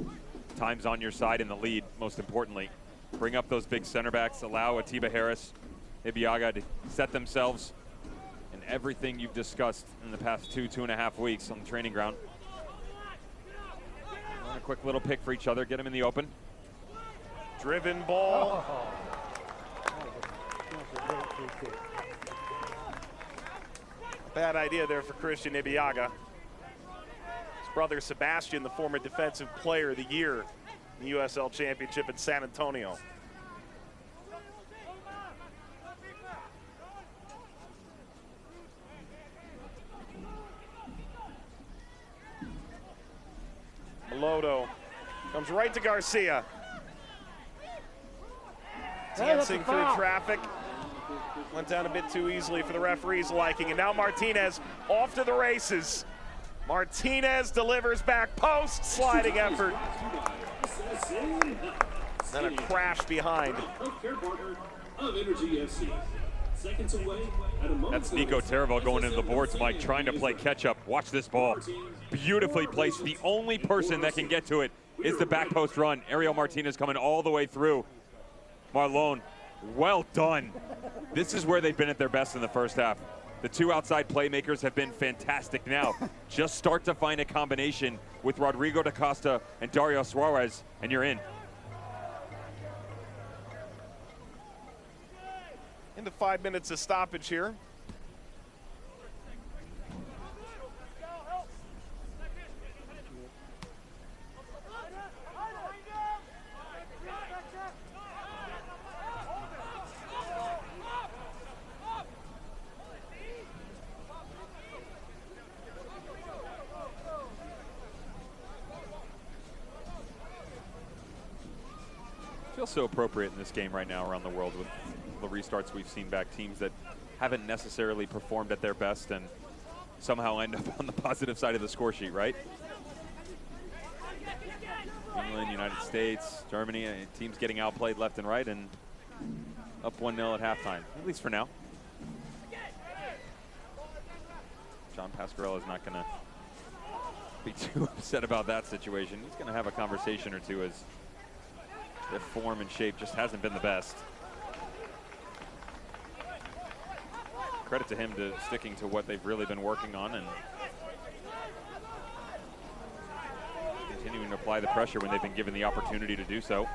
time's on your side in the lead, most importantly. Bring up those big center backs, allow Atiba Harris, Ibiaga to set themselves in everything you've discussed in the past 2.5 weeks on the training ground. And a quick little pick for each other, get them in the open. Driven ball. Bad idea there for Christian Ibiaga. His brother Sebastian, the former Defensive Player of the Year in the USL Championship in San Antonio. Melodo comes right to Garcia. Dancing through traffic. Went down a bit too easily for the referee's liking, and now Martinez off to the races. Martinez delivers back post, sliding effort. Then a crash behind. That's Nico Taravel going into the boards, Mike, trying to play catch-up. Watch this ball. Beautifully placed. The only person that can get to it is the back post run. Ariel Martinez coming all the way through. Marlon, well done. This is where they've been at their best in the first half. The two outside playmakers have been fantastic now. Just start to find a combination with Rodrigo da Costa and Dario Suarez, and you're in. Into 5 minutes of stoppage here. Feels so appropriate in this game right now around the world with the restarts we've seen back. Teams that haven't necessarily performed at their best and somehow end up on the positive side of the score sheet, right? England, United States, Germany, teams getting outplayed left and right and up 1-0 at halftime, at least for now. John Pasquarella is not going to be too upset about that situation. He's going to have a conversation or two as their form and shape just hasn't been the best. Credit to him to sticking to what they've really been working on and continuing to apply the pressure when they've been given the opportunity to do so.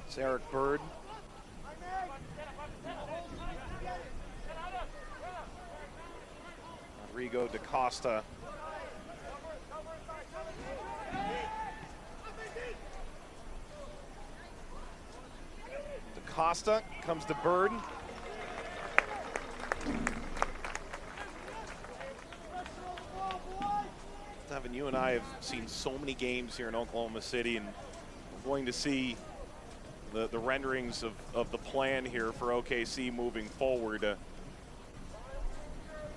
It's Eric Bird. Rodrigo da Costa. Da Costa comes to Bird. Devin, you and I have seen so many games here in Oklahoma City, and we're going to see the renderings of the plan here for OKC moving forward.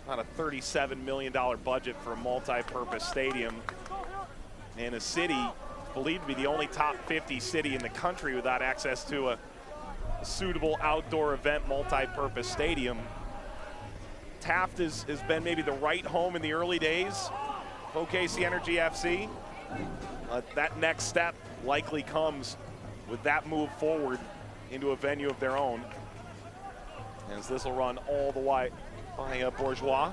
About a $37 million budget for a multi-purpose stadium, and a city believed to be the only top 50 city in the country without access to a suitable outdoor event multi-purpose stadium. Taft has been maybe the right home in the early days of OKC Energy FC. That next step likely comes with that move forward into a venue of their own, as this will run all the way by Bourgeois.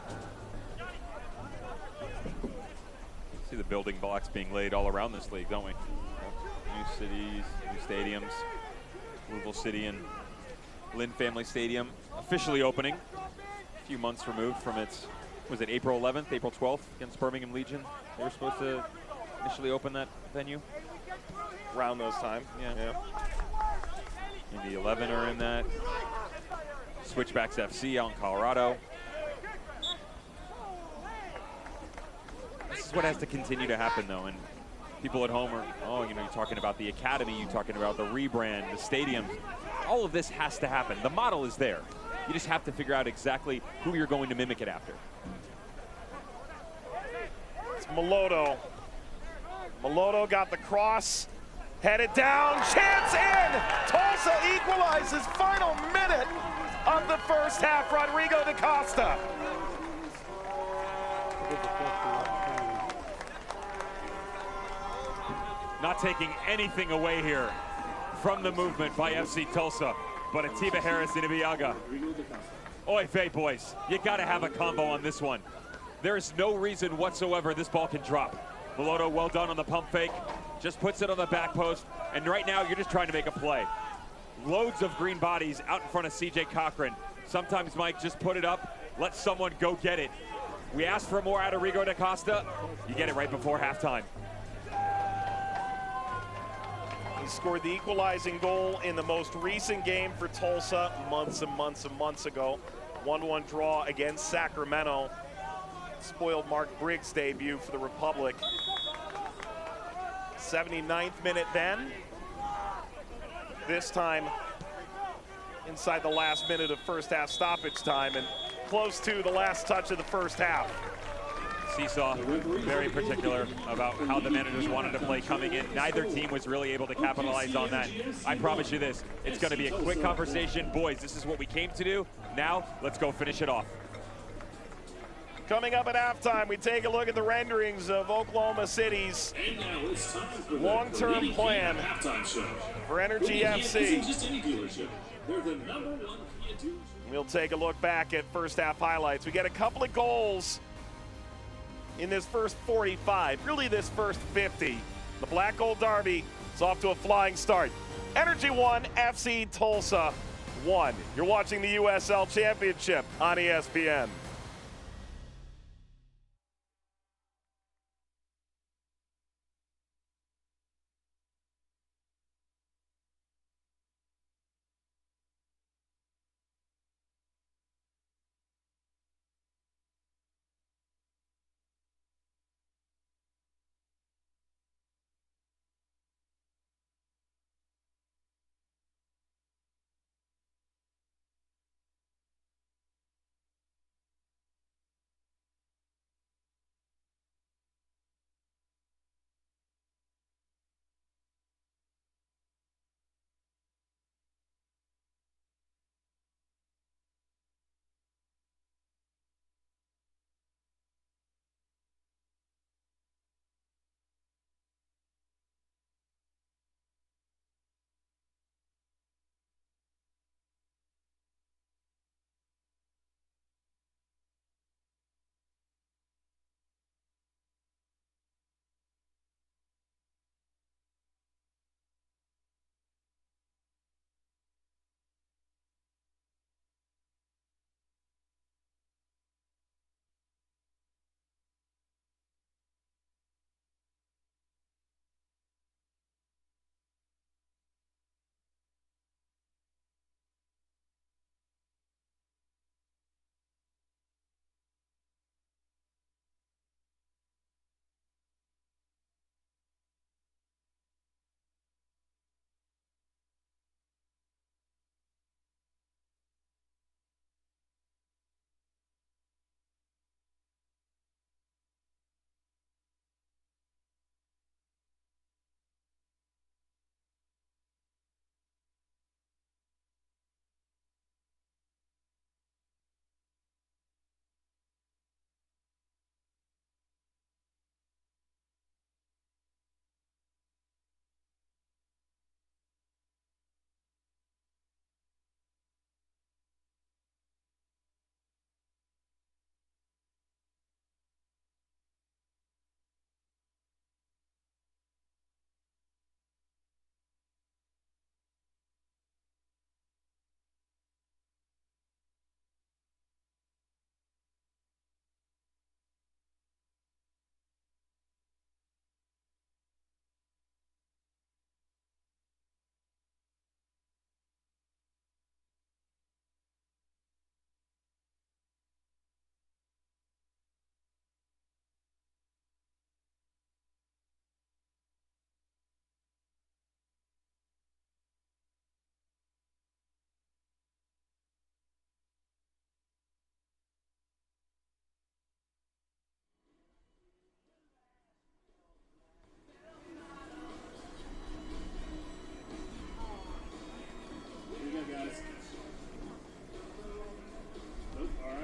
See the building blocks being laid all around this league, don't we? New cities, new stadiums. Louisville City and Lynn Family Stadium officially opening a few months removed from its, was it April 11th, April 12th against Birmingham Legion? They were supposed to initially open that venue? Around those time, yeah. Indy 11 are in that. Switchbacks FC out in Colorado. This is what has to continue to happen, though, and People at home are, oh, you know, you're talking about the academy, you're talking about the rebrand, the stadium. All of this has to happen. The model is there. You just have to figure out exactly who you're going to mimic it after. It's Meloto. Meloto got the cross, headed down, chance in! Tulsa equalizes, final minute of the first half. Rodrigo da Costa. Not taking anything away here from the movement by FC Tulsa, but Atiba Harris and Ibiaga. Oy vey, boys, you gotta have a combo on this one. There is no reason whatsoever this ball can drop. Meloto, well done on the pump fake, just puts it on the back post, and right now you're just trying to make a play. Loads of green bodies out in front of CJ Cochran. Sometimes, Mike, just put it up, let someone go get it. We asked for more out of Rodrigo da Costa. You get it right before halftime. He scored the equalizing goal in the most recent game for Tulsa months and months and months ago. 1-1 draw against Sacramento. Spoiled Mark Briggs' debut for the Republic. 79th minute then. This time inside the last minute of first half stoppage time and close to the last touch of the first half. Seesaw, very particular about how the managers wanted to play coming in. Neither team was really able to capitalize on that. I promise you this, it's going to be a quick conversation. Boys, this is what we came to do. Now, let's go finish it off. Coming up at halftime, we take a look at the renderings of Oklahoma City's long-term plan for Energy FC. We'll take a look back at first half highlights. We get a couple of goals in this first 45, really this first 50. The Black Gold Derby is off to a flying start. Energy 1, FC Tulsa 1. You're watching the USL Championship on ESPN.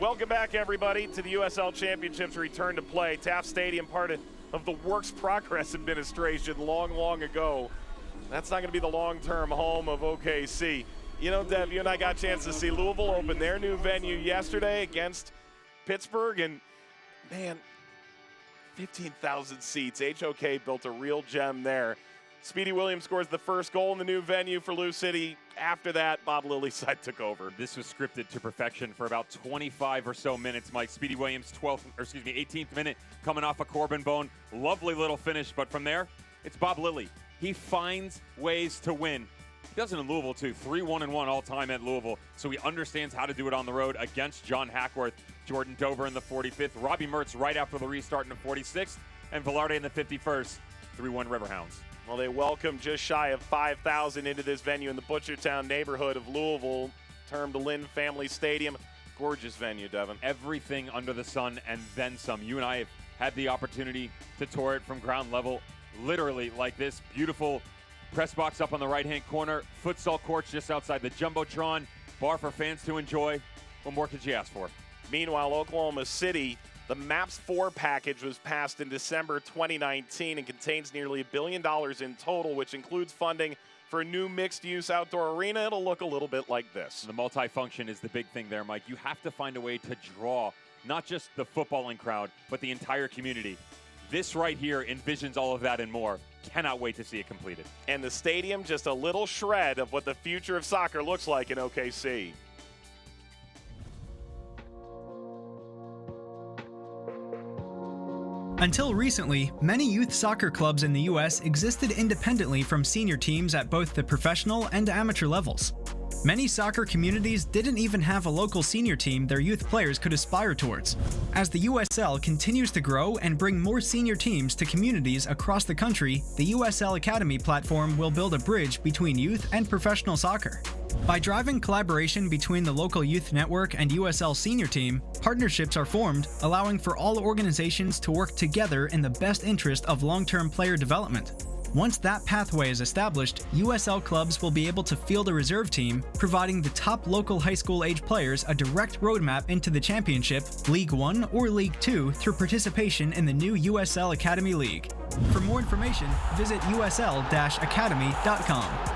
Welcome back, everybody, to the USL Championships return to play. Taft Stadium, part of the Works Progress Administration long ago. That's not going to be the long-term home of OKC. You know, Dev, you and I got a chance to see Louisville open their new venue yesterday against Pittsburgh, and man, 15,000 seats. HOK built a real gem there. Speedy Williams scores the first goal in the new venue for Lou City. After that, Bob Lilly's side took over. This was scripted to perfection for about 25 or so minutes, Mike. Speedy Williams, 18th minute, coming off a Corbin bone. Lovely little finish, but from there, it's Bob Lilly. He finds ways to win. He does it in Louisville, too. 3-1-1 all-time at Louisville, so he understands how to do it on the road against John Hackworth, Jordan Dover in the 45th, Robbie Mertz right after the restart in the 46th, and Velarde in the 51st. 3-1 Riverhounds. Well, they welcome just shy of 5,000 into this venue in the Butchertown neighborhood of Louisville, termed Lynn Family Stadium. Gorgeous venue, Devin. Everything under the sun and then some. You and I have had the opportunity to tour it from ground level, literally like this. Beautiful press box up on the right-hand corner, futsal courts just outside the Jumbotron, bar for fans to enjoy. What more could you ask for? Meanwhile, Oklahoma City, the MAPS 4 package was passed in December 2019 and contains nearly $1 billion in total, which includes funding for a new mixed-use outdoor arena. It'll look a little bit like this. The multifunction is the big thing there, Mike. You have to find a way to draw not just the footballing crowd, but the entire community. This right here envisions all of that and more. Cannot wait to see it completed. And the stadium, just a little shred of what the future of soccer looks like in OKC. Until recently, many youth soccer clubs in the U.S. existed independently from senior teams at both the professional and amateur levels. Many soccer communities didn't even have a local senior team their youth players could aspire towards. As the USL continues to grow and bring more senior teams to communities across the country, the USL Academy platform will build a bridge between youth and professional soccer. By driving collaboration between the local youth network and USL senior team, partnerships are formed, allowing for all organizations to work together in the best interest of long-term player development. Once that pathway is established, USL clubs will be able to field a reserve team, providing the top local high school age players a direct roadmap into the championship, League 1 or League 2 through participation in the new USL Academy League. For more information, visit usl-academy.com.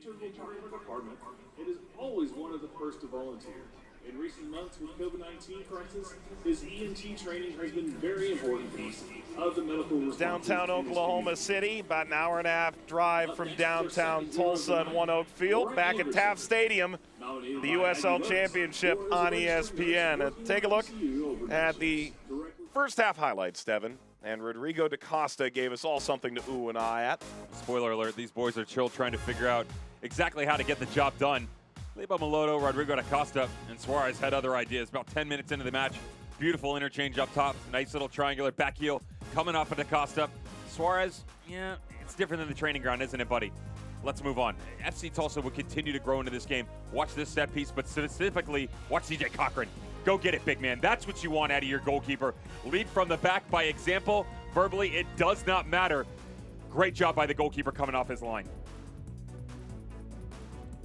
integral part of our department, it is always one of the first to volunteer. In recent months with COVID-19 crisis, this EMT training has been a very important piece of the medical response. Downtown Oklahoma City, about an hour and a half drive from downtown Tulsa and One Oak Field. Back at Taft Stadium, the USL Championship on ESPN. Take a look at the first half highlights, Devin. And Rodrigo DaCosta gave us all something to ooh and ah at. Spoiler alert, these boys are chill trying to figure out exactly how to get the job done. Lebo Maloto, Rodrigo DaCosta, and Suarez had other ideas. About 10 minutes into the match, beautiful interchange up top. Nice little triangular back heel coming off of DaCosta. Suarez, yeah, it's different than the training ground, isn't it, buddy? Let's move on. FC Tulsa will continue to grow into this game. Watch this set piece, but specifically, watch CJ Cochran. Go get it, big man. That's what you want out of your goalkeeper. Lead from the back by example. Verbally, it does not matter. Great job by the goalkeeper coming off his line.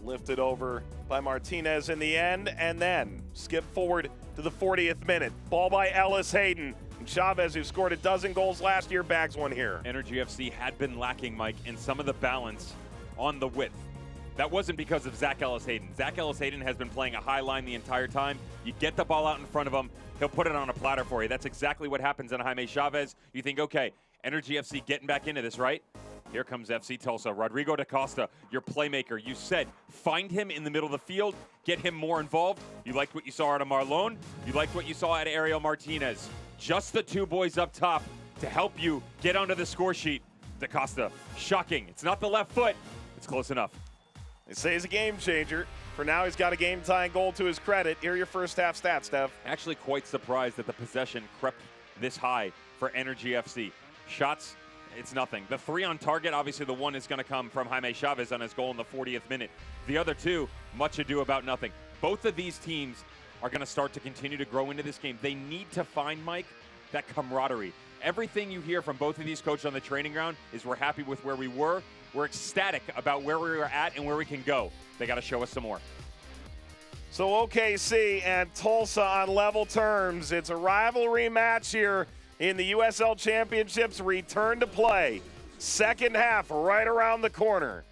Lifted over by Martinez in the end, and then skip forward to the 40th minute. Ball by Ellis Hayden. And Chavez, who scored a dozen goals last year, bags one here. Energy FC had been lacking, Mike, in some of the balance on the width. That wasn't because of Zach Ellis Hayden. Zach Ellis Hayden has been playing a high line the entire time. You get the ball out in front of him, he'll put it on a platter for you. That's exactly what happens in Jaime Chavez. You think, okay, Energy FC getting back into this, right? Here comes FC Tulsa. Rodrigo DaCosta, your playmaker. You said find him in the middle of the field, get him more involved. You liked what you saw out of Marlon. You liked what you saw out of Ariel Martinez. Just the two boys up top to help you get onto the score sheet. DaCosta, shocking. It's not the left foot. It's close enough. They say he's a game changer. For now, he's got a game-tying goal to his credit. Here are your first half stats, Steph. Actually quite surprised that the possession crept this high for Energy FC. Shots, it's nothing. The 3 on target, obviously the one is going to come from Jaime Chavez on his goal in the 40th minute. The other 2, much ado about nothing. Both of these teams are going to start to continue to grow into this game. They need to find, Mike, that camaraderie. Everything you hear from both of these coaches on the training ground is we're happy with where we were. We're ecstatic about where we were at and where we can go. They got to show us some more. So OKC and Tulsa on level terms. It's a rivalry match here in the USL Championships. Return to play. Second half right around the corner.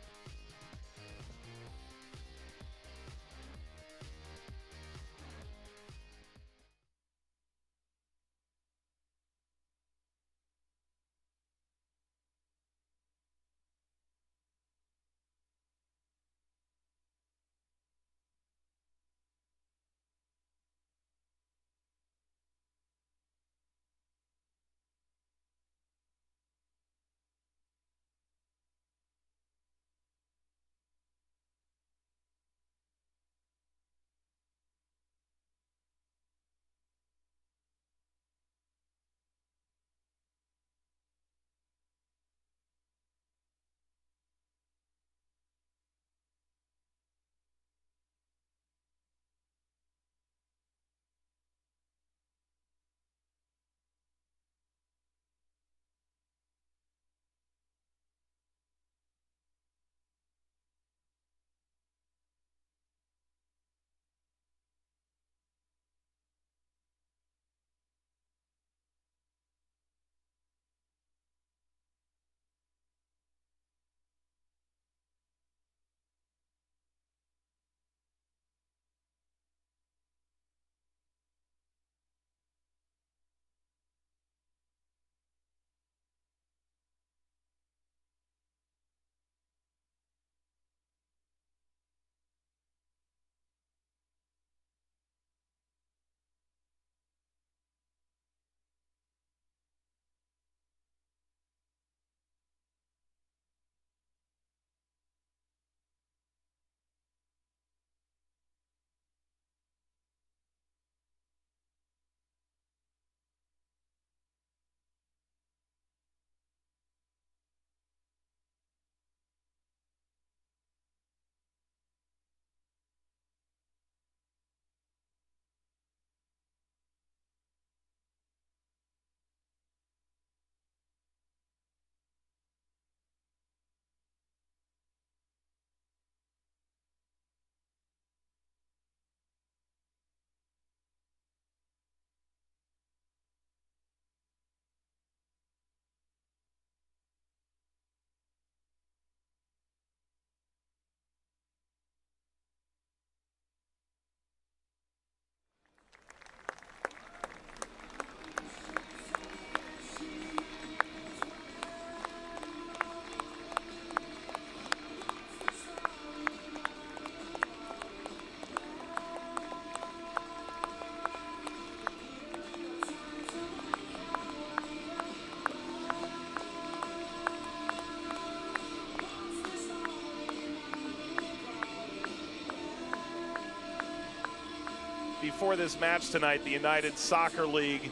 before this match tonight, the United Soccer League,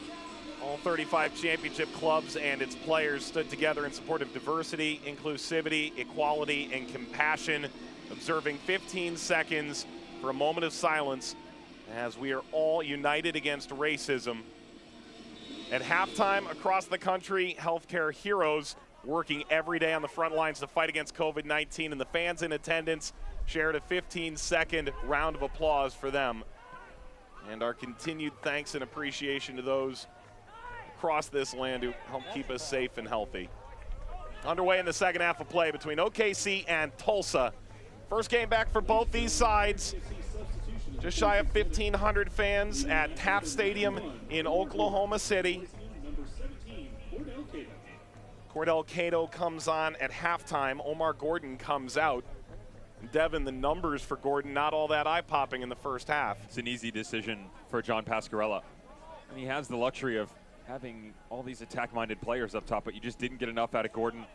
all 35 championship clubs and its players stood together in support of diversity, inclusivity, equality, and compassion, observing 15 seconds for a moment of silence as we are all united against racism. At halftime across the country, healthcare heroes working every day on the front lines to fight against COVID-19, and the fans in attendance shared a 15-second round of applause for them. And our continued thanks and appreciation to those across this land who help keep us safe and healthy. Underway in the second half of play between OKC and Tulsa. First game back for both these sides. Just shy of 1,500 fans at Taft Stadium in Oklahoma City. Cordell Cato comes on at halftime. Omar Gordon comes out. Devin, the numbers for Gordon not all that eye-popping in the first half. It's an easy decision for John Pascarella. And he has the luxury of having all these attack-minded players up top, but you just didn't get enough out of Gordon.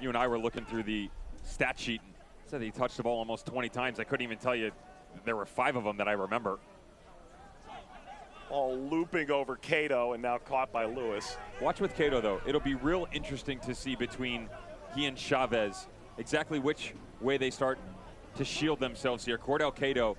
You and I were looking through the stat sheet. Said he touched the ball almost 20 times. I couldn't even tell you there were 5 of them that I remember. All looping over Cato and now caught by Lewis. Watch with Cato, though. It'll be real interesting to see between he and Chavez exactly which way they start to shield themselves here. Cordell Cato,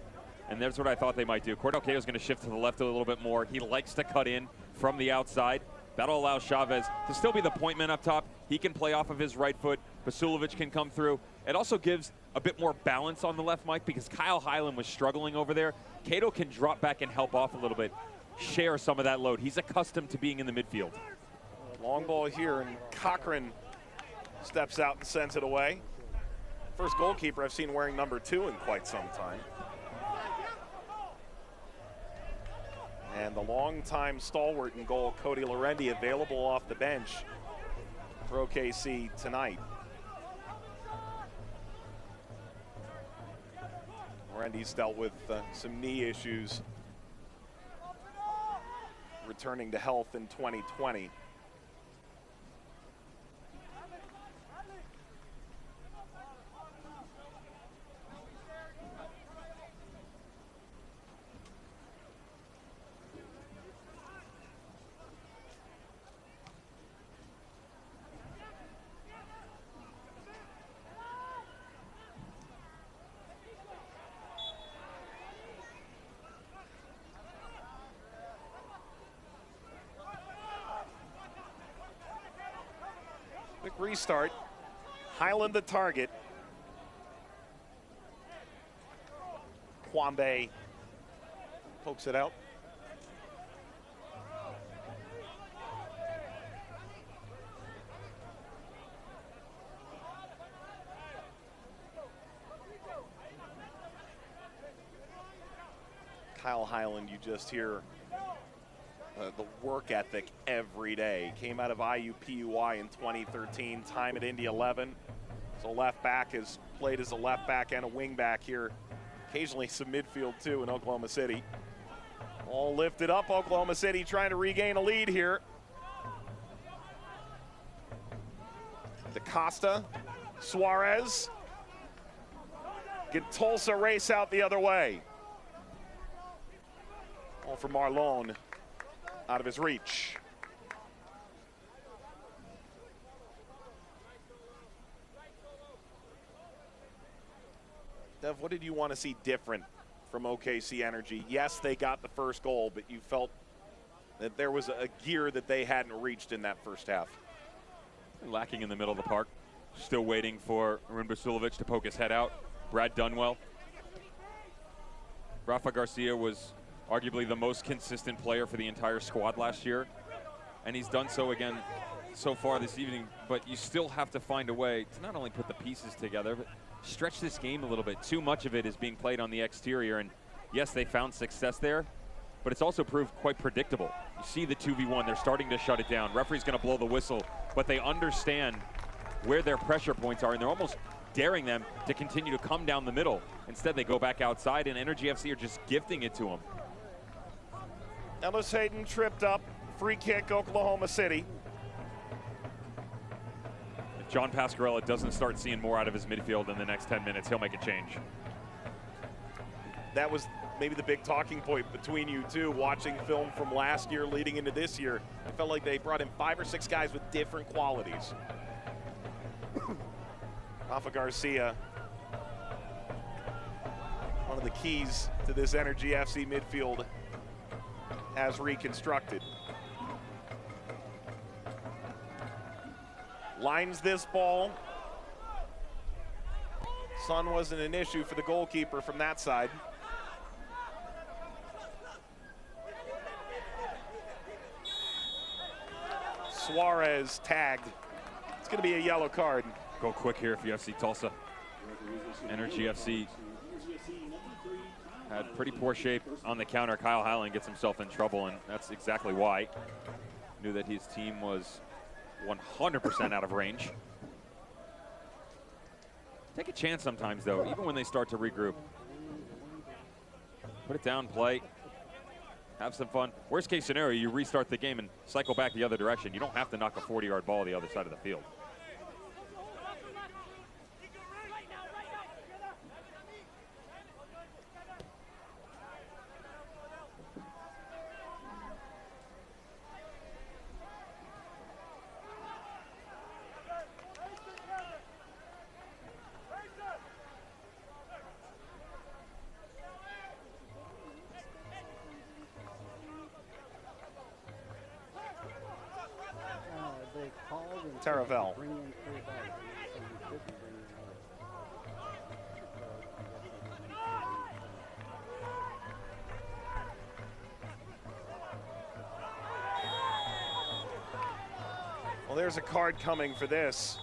and that's what I thought they might do. Cordell Cato's going to shift to the left a little bit more. He likes to cut in from the outside. That'll allow Chavez to still be the point man up top. He can play off of his right foot. Vasilovic can come through. It also gives a bit more balance on the left, Mike, because Kyle Hyland was struggling over there. Cato can drop back and help off a little bit, share some of that load. He's accustomed to being in the midfield. Long ball here, and Cochran steps out and sends it away. First goalkeeper I've seen wearing number 2 in quite some time. And the longtime stalwart in goal, Cody Lorendi, available off the bench for OKC tonight. Lorendi's dealt with some knee issues, returning to health in 2020. Quick restart. Highland the target. Kwambe pokes it out. Kyle Hyland, you just hear the work ethic every day. Came out of IUPUI in 2013, time at Indy 11. So left back, has played as a left back and a wing back here. Occasionally some midfield too in Oklahoma City. All lifted up, Oklahoma City trying to regain a lead here. DaCosta, Suarez. Get Tulsa race out the other way. All for Marlon. Out of his reach. Dev, what did you want to see different from OKC Energy? Yes, they got the first goal, but you felt that there was a gear that they hadn't reached in that first half. Lacking in the middle of the park. Still waiting for Arun Vasilovic to poke his head out. Brad Dunwell. Rafa Garcia was arguably the most consistent player for the entire squad last year, and he's done so again so far this evening, but you still have to find a way to not only put the pieces together, but stretch this game a little bit. Too much of it is being played on the exterior, and yes, they found success there, but it's also proved quite predictable. You see the 2v1, they're starting to shut it down. Referee's gonna blow the whistle, but they understand where their pressure points are, and they're almost daring them to continue to come down the middle. Instead, they go back outside, and Energy FC are just gifting it to them. Ellis Hayden tripped up, free kick, Oklahoma City. If John Pascarella doesn't start seeing more out of his midfield in the next 10 minutes, he'll make a change. that was maybe the big talking point between you two, watching film from last year leading into this year. I felt like they brought in 5 or 6 guys with different qualities. Rafa Garcia, one of the keys to this Energy FC midfield, has reconstructed. Lines this ball. Sun wasn't an issue for the goalkeeper from that side. Suarez tagged. It's going to be a yellow card. Go quick here for UFC Tulsa. Energy FC had pretty poor shape on the counter. Kyle Highland gets himself in trouble, and that's exactly why. Knew that his team was 100% out of range. Take a chance sometimes, though, even when they start to regroup. Put it down, play, have some fun. Worst case scenario, you restart the game and cycle back the other direction. You don't have to knock a 40-yard ball the other side of the field. Taravel. Well, there's a card coming for this.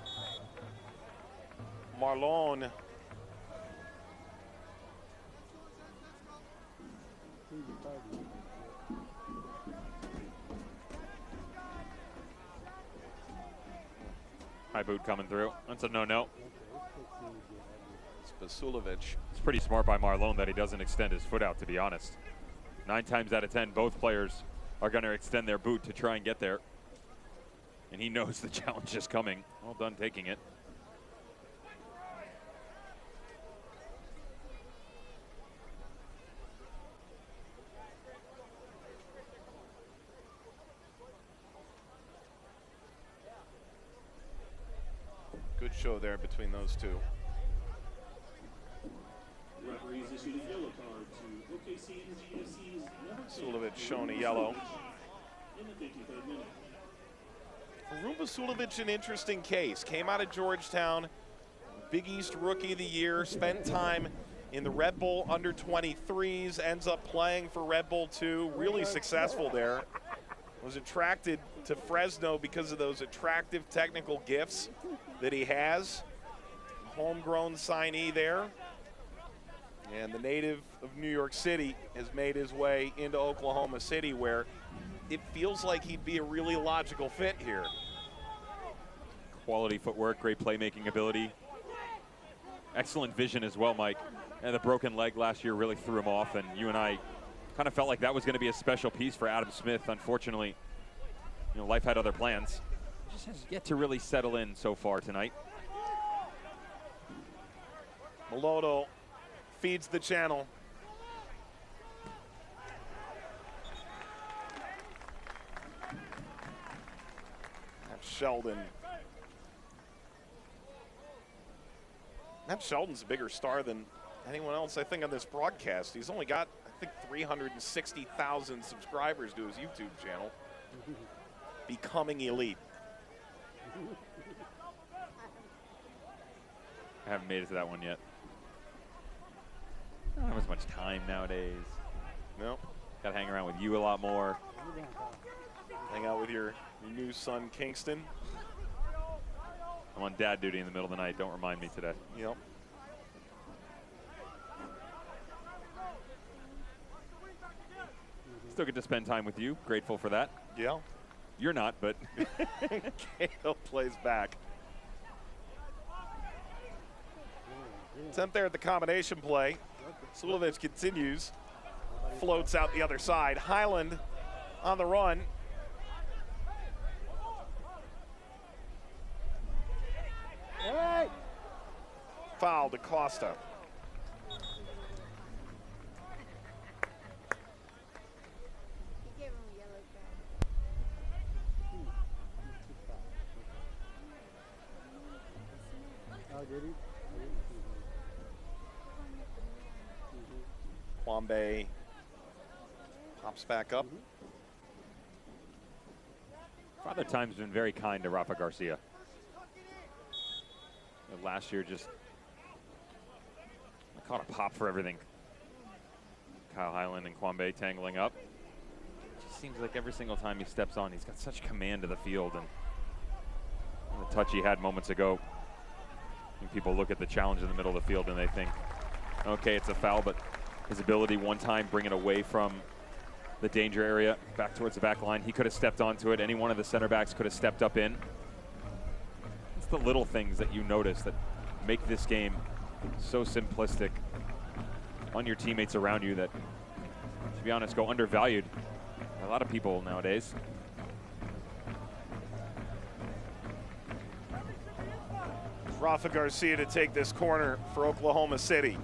Marlon. High boot coming through. That's a no-no. Spasulovic. It's pretty smart by Marlon that he doesn't extend his foot out, to be honest. 9 times out of 10, both players are going to extend their boot to try and get there. And he knows the challenge is coming. Well done taking it. Good show there between those two. Referees issued a yellow card to OKC and GFC's Sulovic shown a yellow. in the 53rd minute. Arun Sulovic, an interesting case. Came out of Georgetown, Big East Rookie of the Year, spent time in the Red Bull under-23s, ends up playing for Red Bull 2, really successful there. Was attracted to Fresno because of those attractive technical gifts that he has. Homegrown signee there. And the native of New York City has made his way into Oklahoma City, where it feels like he'd be a really logical fit here. Quality footwork, great playmaking ability. Excellent vision as well, Mike. And the broken leg last year really threw him off, and you and I kind of felt like that was going to be a special piece for Adam Smith. Unfortunately, you know, life had other plans. Just has yet to really settle in so far tonight. Meloto feeds the channel. That's Sheldon. Matt Sheldon's a bigger star than anyone else, I think, on this broadcast. He's only got, I think, 360,000 subscribers to his YouTube channel. Becoming elite. I haven't made it to that one yet. I don't have as much time nowadays. No. Got to hang around with you a lot more. Hang out with your new son, Kingston. I'm on dad duty in the middle of the night. Don't remind me today. Yep. Still get to spend time with you. Grateful for that. Yeah. You're not, but Cahill plays back. Attempt there at the combination play. Sulovic continues. Floats out the other side. Highland on the run. Hey! Foul to Costa. Kwambe pops back up. Father Time's been very kind to Rafa Garcia. Last year, just I caught a pop for everything. Kyle Highland and Kwambe tangling up. It just seems like every single time he steps on, he's got such command of the field, and the touch he had moments ago. I think people look at the challenge in the middle of the field and they think, okay, it's a foul, but his ability one time bring it away from the danger area back towards the back line. He could have stepped onto it. Any one of the center backs could have stepped up in. It's the little things that you notice that make this game so simplistic on your teammates around you that, to be honest, go undervalued by a lot of people nowadays. Rafa Garcia to take this corner for Oklahoma City.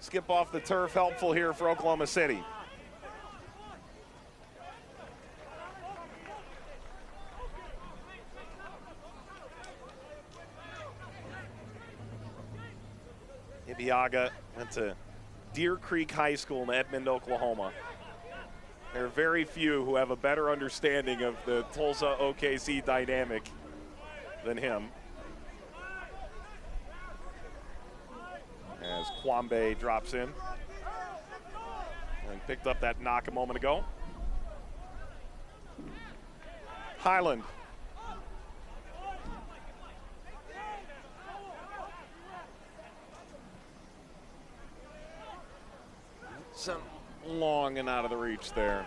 Skip off the turf, helpful here for Oklahoma City. Ibiaga went to Deer Creek High School in Edmond, Oklahoma. There are very few who have a better understanding of the Tulsa OKC dynamic than him. As Kwambe drops in and picked up that knock a moment ago. Highland. Some long and out of the reach there.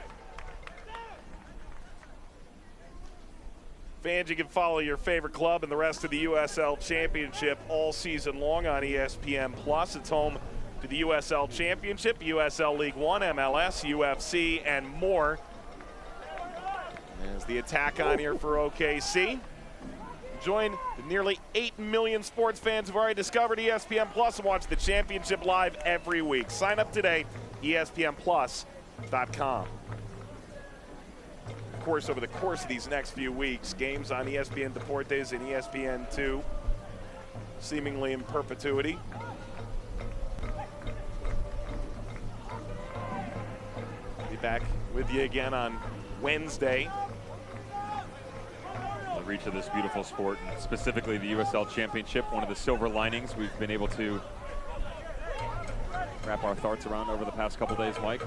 Fans, you can follow your favorite club and the rest of the USL Championship all season long on ESPN+. It's home to the USL Championship, USL League One, MLS, UFC, and more. As the attack on here for OKC. Join the nearly 8 million sports fans who've already discovered ESPN+ and watch the championship live every week. Sign up today, ESPNplus.com. Of course, over the course of these next few weeks, games on ESPN Deportes and ESPN2, seemingly in perpetuity. Be back with you again on Wednesday. The reach of this beautiful sport, and specifically the USL Championship, one of the silver linings we've been able to wrap our thoughts around over the past couple days, Mike.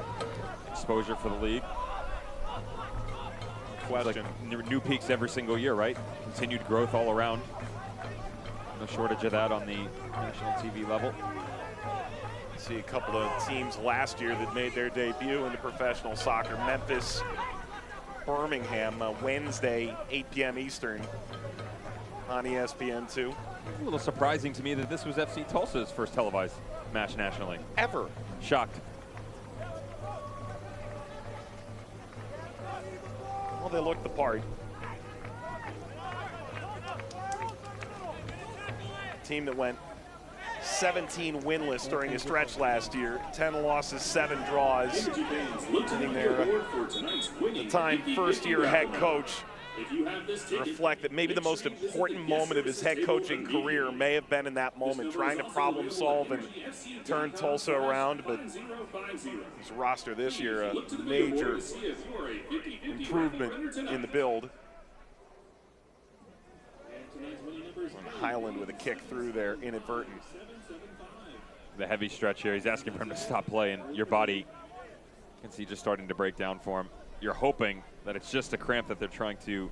Exposure for the league. Question. Like new peaks every single year, right? Continued growth all around. No shortage of that on the national TV level. See a couple of teams last year that made their debut into professional soccer. Memphis, Birmingham, Wednesday, 8 p.m. Eastern on ESPN2. A little surprising to me that this was FC Tulsa's first televised match nationally. Ever. Shocked. Well, they looked the part. Team that went 17 winless during a stretch last year, 10 losses, 7 draws. Sitting there, the time first-year head coach to reflect that maybe the most important moment of his head coaching career may have been in that moment, trying to problem solve and turn Tulsa around. But his roster this year, a major improvement in the build. And Highland with a kick through there, inadvertent. The heavy stretch here. He's asking for him to stop playing. Your body, you can see just starting to break down for him. You're hoping that it's just a cramp that they're trying to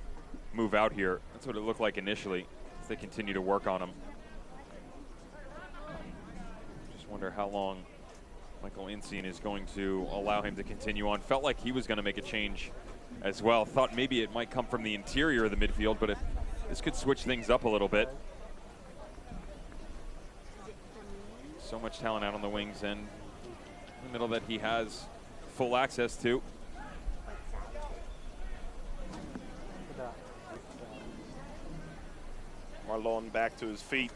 move out here. That's what it looked like initially as they continue to work on him. Just wonder how long Michael Insine is going to allow him to continue on. Felt like he was going to make a change as well. Thought maybe it might come from the interior of the midfield, but if this could switch things up a little bit. So much talent out on the wings and in the middle that he has full access to. Marlon back to his feet.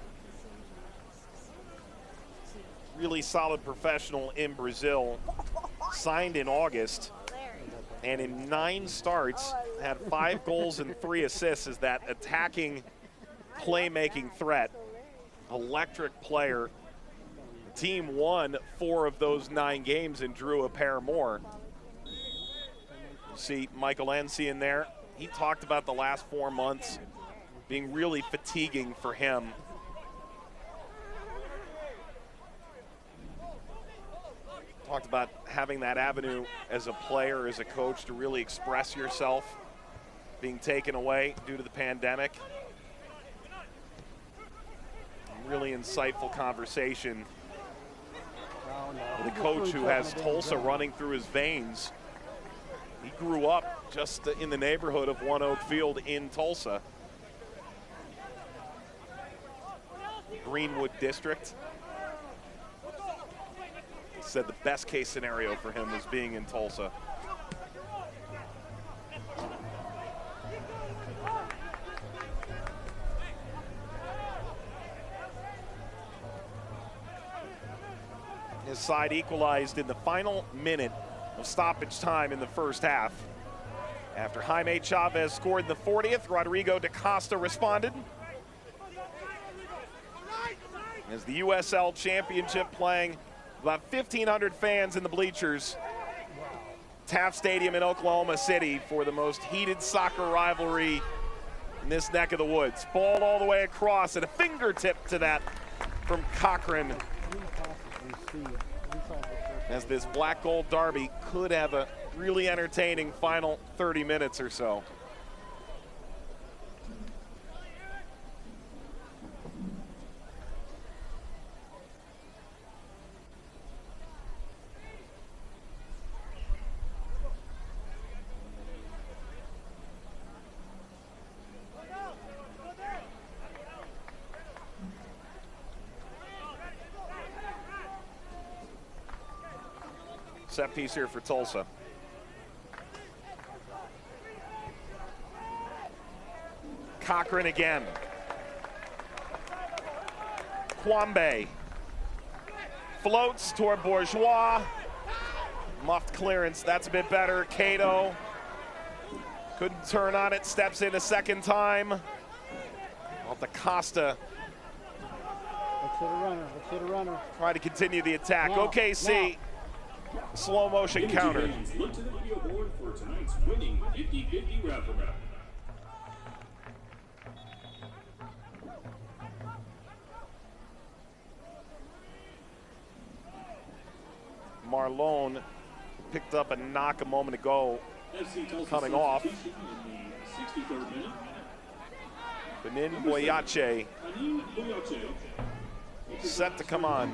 Really solid professional in Brazil. Signed in August. and in 9 starts had 5 goals and 3 assists as that attacking, playmaking threat. Electric player. The team won 4 of those 9 games and drew a pair more. You see Michael Ency in there. He talked about the last 4 months being really fatiguing for him. Talked about having that avenue as a player, as a coach, to really express yourself being taken away due to the pandemic. Really insightful conversation with a coach who has Tulsa running through his veins. He grew up just in the neighborhood of One Oak Field in Tulsa. Greenwood District. He said the best case scenario for him was being in Tulsa. His side equalized in the final minute of stoppage time in the first half. After Jaime Chavez scored in the 40th, Rodrigo da Costa responded. As the USL Championship playing, about 1,500 fans in the bleachers. Taft Stadium in Oklahoma City for the most heated soccer rivalry in this neck of the woods. Ball all the way across and a fingertip to that from Cochran. As this black gold derby could have a really entertaining final 30 minutes or so. Set piece here for Tulsa. Cochran again. Kwambe floats toward Bourgeois. Muffed clearance, that's a bit better. Cato couldn't turn on it, steps in a second time. Off the Costa. Let's hit a runner, let's hit a runner. Try to continue the attack. Now, OKC. Slow motion counter. Look to the video board for tonight's winning 50-50 wrap-around. Marlone picked up a knock a moment ago, coming off. Benin Boyache set to come on.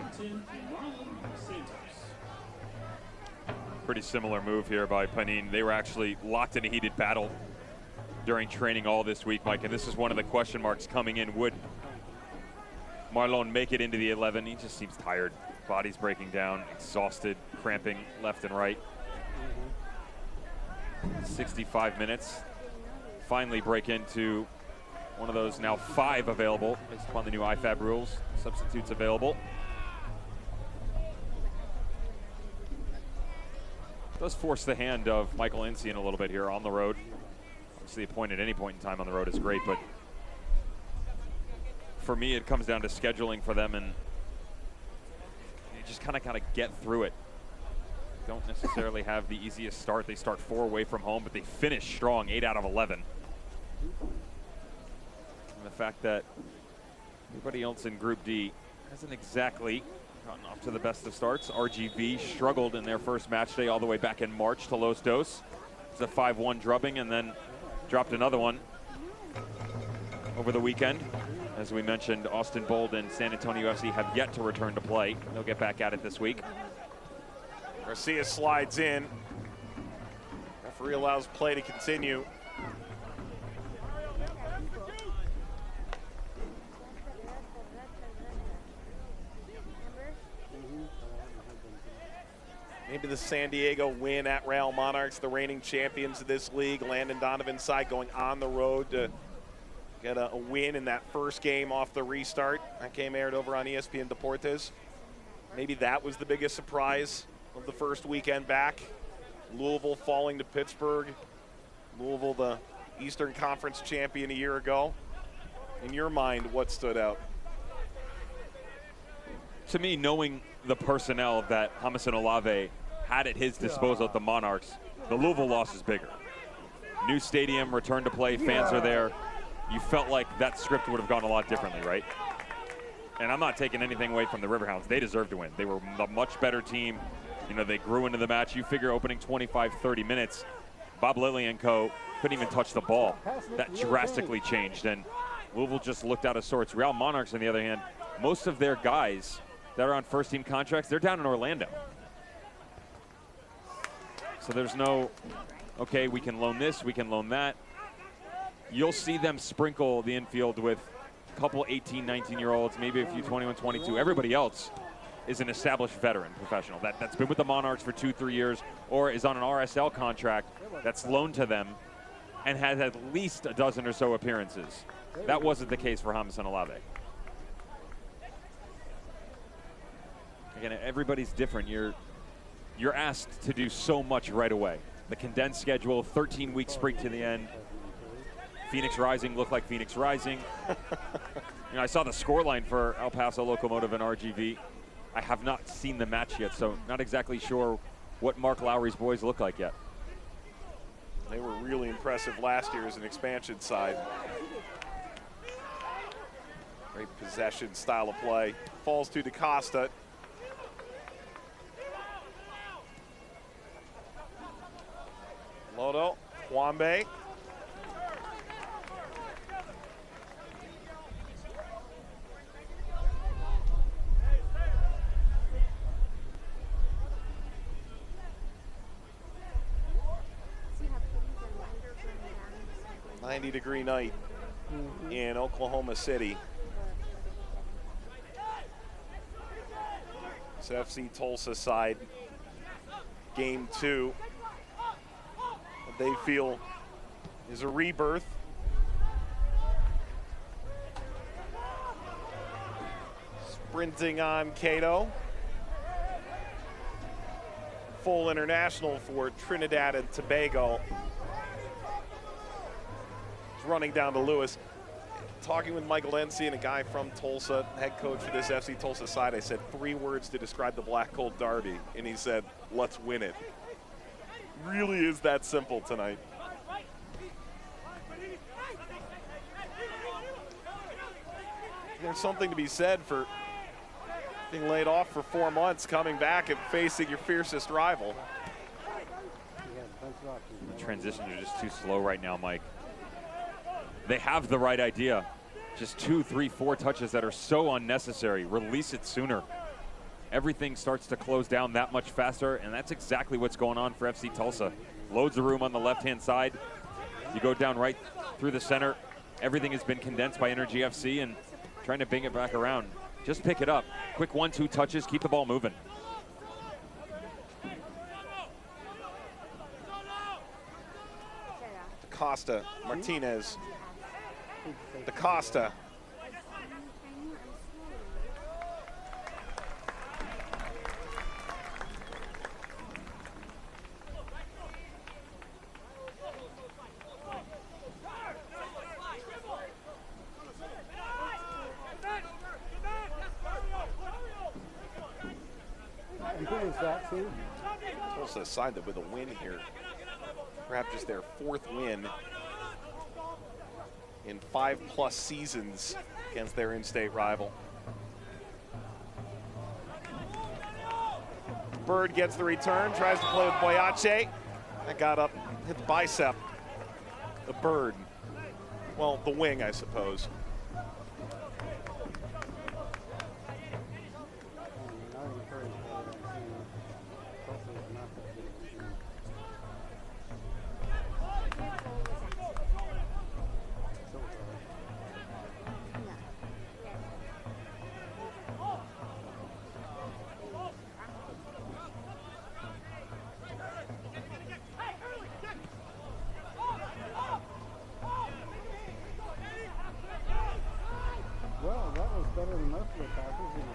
Pretty similar move here by Panin. They were actually locked in a heated battle during training all this week, Mike, and this is one of the question marks coming in. Would Marlon make it into the 11? He just seems tired. Body's breaking down, exhausted, cramping left and right. 65 minutes. Finally break into one of those now 5 available based upon the new IFAB rules. Substitutes available. Does force the hand of Michael Ency in a little bit here on the road. Obviously a point at any point in time on the road is great, but for me it comes down to scheduling for them, and you just kind of got to get through it. Don't necessarily have the easiest start. They start 4 away from home, but they finish strong, 8 out of 11. And the fact that everybody else in Group D hasn't exactly gotten off to the best of starts. RGV struggled in their first match day all the way back in March to Los Dos. It's a 5-1 drubbing, and then dropped another one over the weekend. As we mentioned, Austin Bold and San Antonio FC have yet to return to play. They'll get back at it this week. Garcia slides in. Referee allows play to continue. Maybe the San Diego win at Real Monarchs, the reigning champions of this league. Landon Donovan's side going on the road to get a win in that first game off the restart. That game aired over on ESPN Deportes. Maybe that was the biggest surprise of the first weekend back. Louisville falling to Pittsburgh. Louisville, the Eastern Conference champion a year ago. In your mind, what stood out? To me, knowing the personnel that Jamison Olave had at his disposal at the Monarchs, the Louisville loss is bigger. New stadium, return to play, fans are there. You felt like that script would have gone a lot differently, right? And I'm not taking anything away from the Riverhounds. They deserve to win. They were a much better team. You know, they grew into the match. You figure opening 25, 30 minutes, Bob Lilly and co. couldn't even touch the ball. That drastically changed, and Louisville just looked out of sorts. Real Monarchs, on the other hand, most of their guys that are on first-team contracts, they're down in Orlando. So there's no, okay, we can loan this, we can loan that. You'll see them sprinkle the infield with a couple 18, 19-year-olds, maybe a few 21, 22. Everybody else is an established veteran professional that's been with the Monarchs for 2-3 years or is on an RSL contract that's loaned to them and has at least a dozen or so appearances. That wasn't the case for Jamison Olave. Again, everybody's different. You're asked to do so much right away. The condensed schedule, 13-week sprint to the end. Phoenix Rising looked like Phoenix Rising. You know, I saw the scoreline for El Paso Locomotive and RGV. I have not seen the match yet, so not exactly sure what Mark Lowry's boys look like yet. They were really impressive last year as an expansion side. Great possession style of play. Falls to DaCosta. Lodo, Kwambe. A 90-degree night in Oklahoma City. It's FC Tulsa side, game 2. They feel is a rebirth. Sprinting on Cato. Full international for Trinidad and Tobago. It's running down to Lewis. Talking with Michael Dempsey and a guy from Tulsa, head coach for this FC Tulsa side, I said 3 words to describe the Black Gold Derby, and he said, let's win it. Really is that simple tonight. There's something to be said for being laid off for 4 months, coming back and facing your fiercest rival. The transitions are just too slow right now, Mike. They have the right idea. Just 2, 3, 4 touches that are so unnecessary. Release it sooner. Everything starts to close down that much faster, and that's exactly what's going on for FC Tulsa. Loads of room on the left-hand side. You go down right through the center. Everything has been condensed by Energy FC and trying to bring it back around. Just pick it up. Quick 1-2 touches, keep the ball moving. DaCosta, Martinez. DaCosta. And who is that team? Tulsa signed it with a win here. Perhaps just their 4th win in 5+ seasons against their in-state rival. Bird gets the return, tries to play with Boyache. That got up, hit the bicep. The Bird. Well, the wing, I suppose.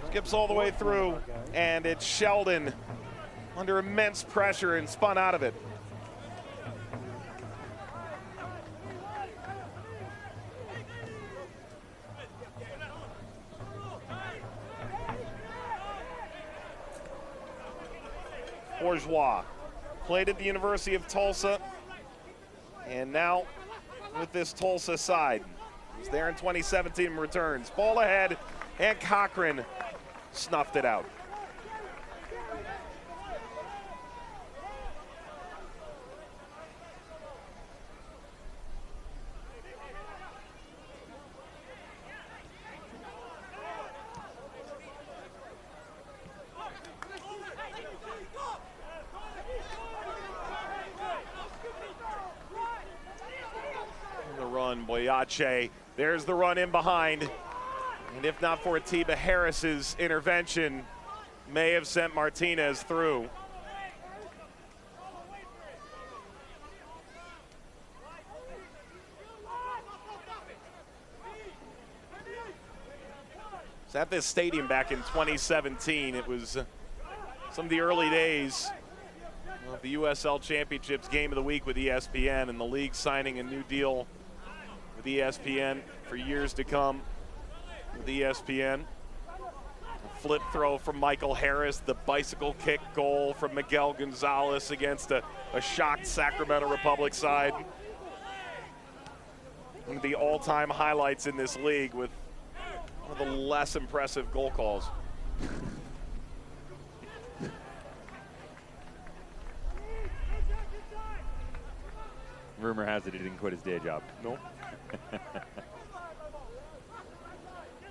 Skips all the way through, and it's Sheldon under immense pressure and spun out of it. Bourgeois played at the University of Tulsa, and now with this Tulsa side. He was there in 2017 and returns. Ball ahead, and Cochran snuffed it out. Boyache, there's the run in behind. And if not for Atiba Harris's intervention, may have sent Martinez through. So at this stadium back in 2017, it was some of the early days of the USL Championships Game of the Week with ESPN, and the league signing a new deal with ESPN for years to come with ESPN. A flip throw from Michael Harris, the bicycle kick goal from Miguel Gonzalez against a shocked Sacramento Republic side. One of the all-time highlights in this league with one of the less impressive goal calls. Rumor has it he didn't quit his day job. Nope.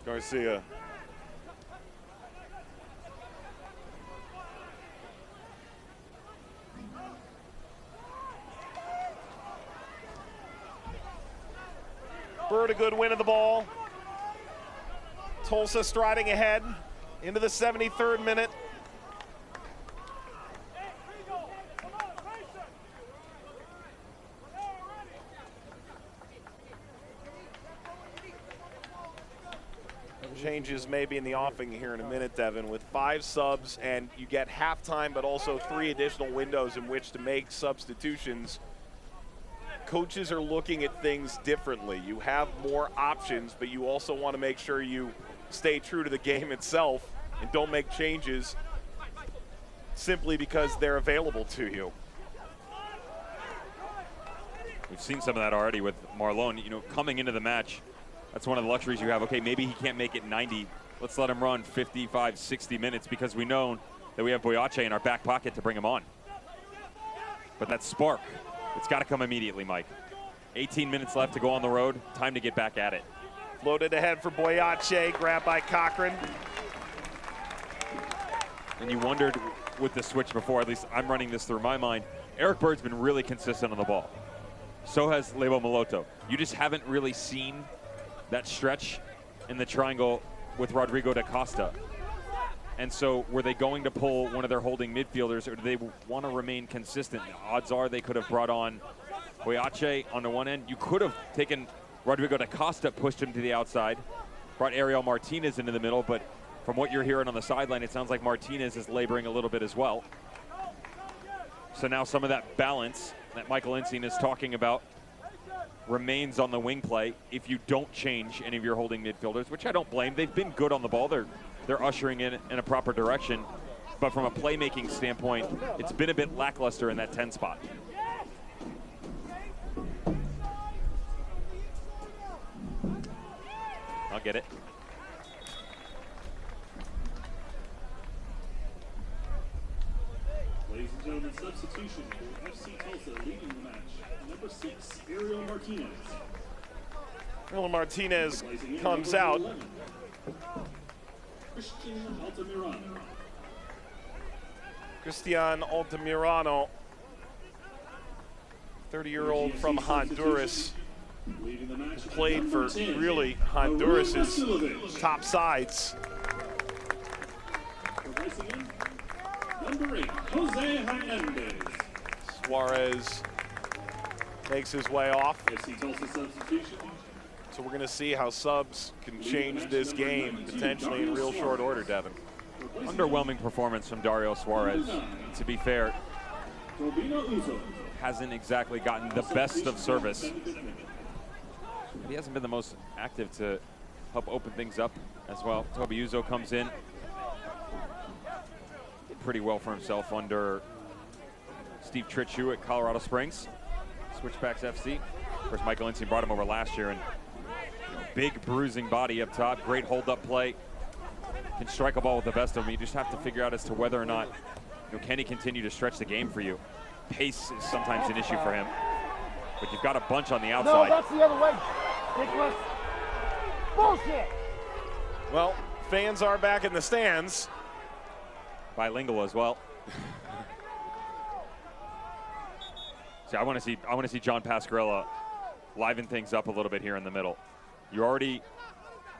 Garcia. Bird, a good win of the ball. Tulsa striding ahead into the 73rd minute. Changes maybe in the offing here in a minute, Devin, with 5 subs, and you get halftime, but also 3 additional windows in which to make substitutions. Coaches are looking at things differently. You have more options, but you also want to make sure you stay true to the game itself and don't make changes simply because they're available to you. We've seen some of that already with Marlon. You know, coming into the match, that's one of the luxuries you have. Okay, maybe he can't make it 90. Let's let him run 55, 60 minutes because we know that we have Boyache in our back pocket to bring him on. But that spark, it's got to come immediately, Mike. 18 minutes left to go on the road. Time to get back at it. Floated ahead for Boyache, grabbed by Cochran. And you wondered with the switch before, at least I'm running this through my mind, Eric Bird's been really consistent on the ball. So has Lebo Moloto. You just haven't really seen that stretch in the triangle with Rodrigo da Costa. And so were they going to pull one of their holding midfielders, or do they want to remain consistent? The odds are they could have brought on Boyache on the one end. You could have taken Rodrigo da Costa, pushed him to the outside, brought Ariel Martinez into the middle, but from what you're hearing on the sideline, it sounds like Martinez is laboring a little bit as well. So now some of that balance that Michael Insine is talking about remains on the wing play if you don't change any of your holding midfielders, which I don't blame. They've been good on the ball. They're ushering in a proper direction. But from a playmaking standpoint, it's been a bit lackluster in that 10 spot. I'll get it. Ladies and gentlemen, substitution for FC Tulsa leading the match. Number 6, Ariel Martinez. Ariel Martinez comes out. Cristian Altamirano, 30-year-old from Honduras, played for really Honduras's top sides. Number 8, Jose Hernandez. Suarez makes his way off. FC Tulsa substitution. So we're going to see how subs can change this game potentially in real short order, Devin. Underwhelming performance from Dario Suarez. to be fair, hasn't exactly gotten the best of service. He hasn't been the most active to help open things up as well. Toby Uzo comes in. Did pretty well for himself under Steve Tritchu at Colorado Springs. Switchbacks FC. Of course, Michael Insigne brought him over last year, and big bruising body up top, great hold-up play. Can strike a ball with the best of them. You just have to figure out as to whether or not, can he continue to stretch the game for you. Pace is sometimes an issue for him, but you've got a bunch on the outside. No, that's the other way. Nicholas. Bullshit. Well, fans are back in the stands. Bilingual as well. See, I want to see John Pascarella liven things up a little bit here in the middle. You already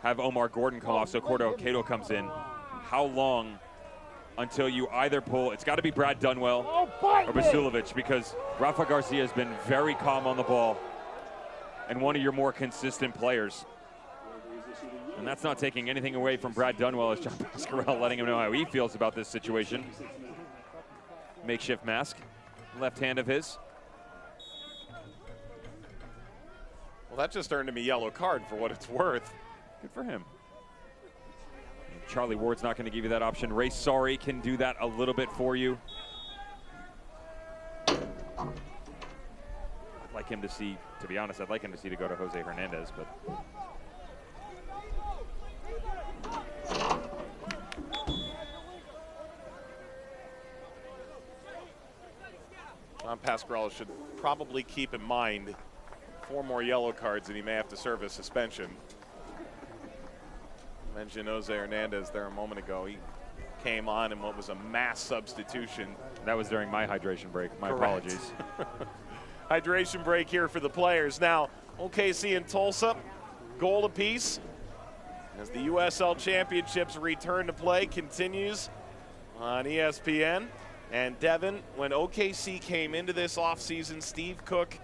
have Omar Gordon come off, so Cordero Cato comes in. How long until you either pull, it's got to be Brad Dunwell or Basilovic, because Rafa Garcia has been very calm on the ball and one of your more consistent players. And that's not taking anything away from Brad Dunwell, as John Pascarella letting him know how he feels about this situation. Makeshift mask, left hand of his. Well, that just earned him a yellow card for what it's worth. Good for him. Charlie Ward's not going to give you that option. Ray Sorry can do that a little bit for you. I'd like him to see, to be honest, I'd like him to see to go to Jose Hernandez, but. John Pascarella should probably keep in mind 4 more yellow cards and he may have to serve a suspension. Mentioned Jose Hernandez there a moment ago. He came on in what was a mass substitution. That was during my hydration break. My Correct. apologies. Hydration break here for the players. Now, OKC and Tulsa, goal apiece. As the USL Championships return to play continues on ESPN. And Devin, when OKC came into this offseason, Steve Cook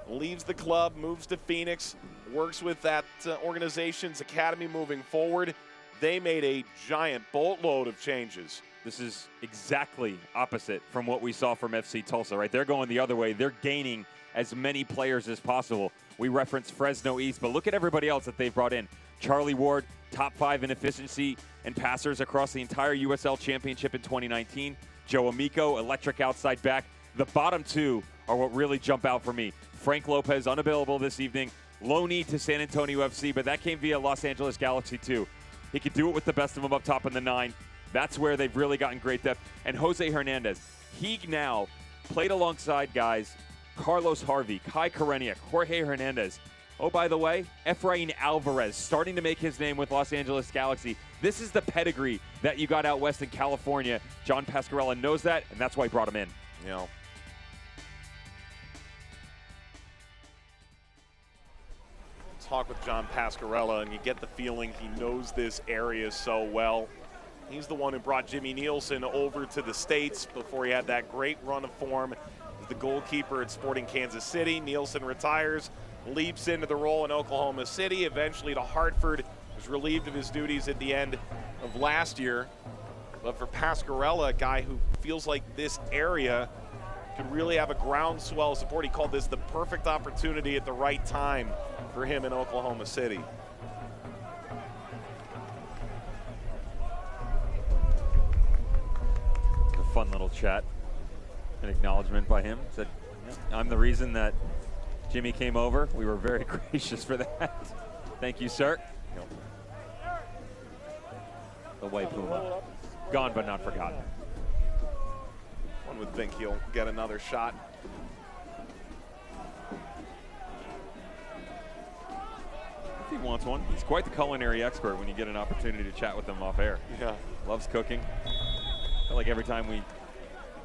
leaves the club, moves to Phoenix, works with that organization's academy moving forward. They made a giant boatload of changes. This is exactly opposite from what we saw from FC Tulsa, right? They're going the other way. They're gaining as many players as possible. We referenced Fresno East, but look at everybody else that they've brought in. Charlie Ward, top 5 in efficiency and passers across the entire USL Championship in 2019. Joe Amico, electric outside back. The bottom 2 are what really jump out for me. Frank Lopez, unavailable this evening. Loanee to San Antonio FC, but that came via Los Angeles Galaxy too. He could do it with the best of them up top in the 9. That's where they've really gotten great depth. And Jose Hernandez, he now played alongside guys, Carlos Harvey, Kai Koreniuk, Jorge Hernandez. Oh, by the way, Efrain Alvarez starting to make his name with Los Angeles Galaxy. This is the pedigree that you got out west in California. John Pascarella knows that, and that's why he brought him in. You know, talk with John Pascarella, and you get the feeling he knows this area so well. He's the one who brought Jimmy Nielsen over to the States before he had that great run of form as the goalkeeper at Sporting Kansas City. Nielsen retires, leaps into the role in Oklahoma City, eventually to Hartford, was relieved of his duties at the end of last year. But for Pascarella, a guy who feels like this area could really have a groundswell of support. He called this the perfect opportunity at the right time for him in Oklahoma City. A fun little chat, an acknowledgement by him. Said, I'm the reason that Jimmy came over. We were very gracious for that. Thank you, sir. The white Puma. Gone but not forgotten. One would think he'll get another shot. If he wants one. He's quite the culinary expert when you get an opportunity to chat with him off air. Yeah. Loves cooking. I feel like every time we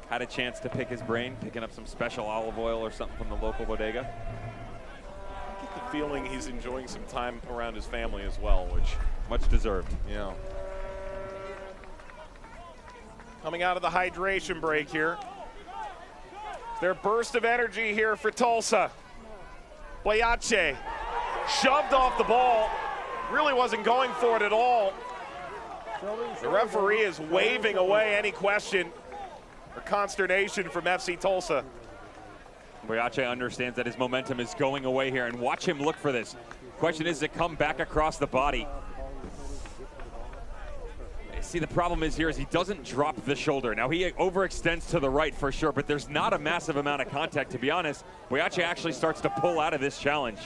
had a chance to pick his brain, picking up some special olive oil or something from the local bodega. I get the feeling he's enjoying some time around his family as well, which much deserved. Yeah. Coming out of the hydration break here. Their burst of energy here for Tulsa. Boyache shoved off the ball. Really wasn't going for it at all. The referee is waving away any question. or consternation from FC Tulsa. Boyache understands that his momentum is going away here, and watch him look for this. Question is, does it come back across the body? See, the problem is here is he doesn't drop the shoulder. Now, he overextends to the right for sure, but there's not a massive amount of contact, to be honest. Boyache actually starts to pull out of this challenge.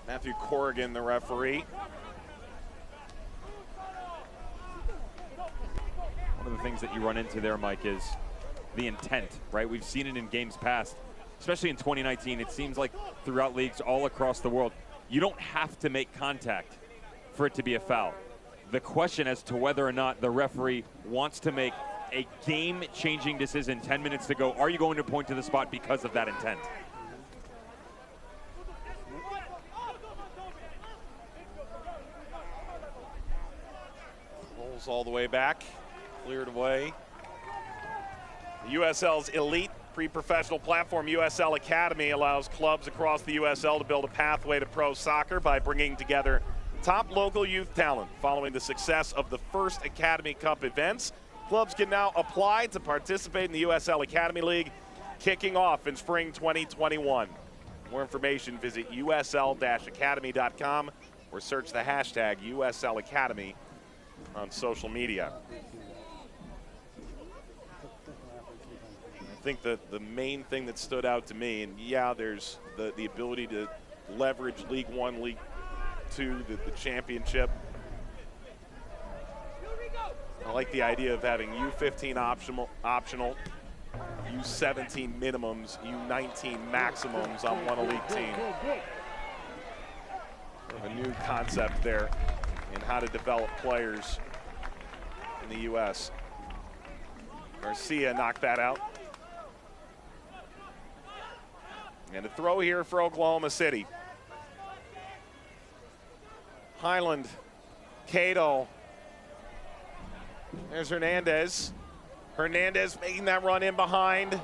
Matthew Corrigan, the referee. One of the things that you run into there, Mike, is the intent, right? We've seen it in games past, especially in 2019. It seems like throughout leagues all across the world, you don't have to make contact for it to be a foul. The question as to whether or not the referee wants to make a game-changing decision 10 minutes to go, are you going to point to the spot because of that intent? Rolls all the way back, cleared away. The USL's elite pre-professional platform, USL Academy, allows clubs across the USL to build a pathway to pro soccer by bringing together top local youth talent. Following the success of the first Academy Cup events, clubs can now apply to participate in the USL Academy League, kicking off in spring 2021. More information, visit usl-academy.com or search the hashtag USL Academy on social media. I think that the main thing that stood out to me, and yeah, there's the ability to leverage League One, League Two, the championship. I like the idea of having U15 optional, U17 minimums, U19 maximums on one elite team. A new concept there in how to develop players in the U.S. Garcia knocked that out. And a throw here for Oklahoma City. Highland, Cato. There's Hernandez. Hernandez making that run in behind.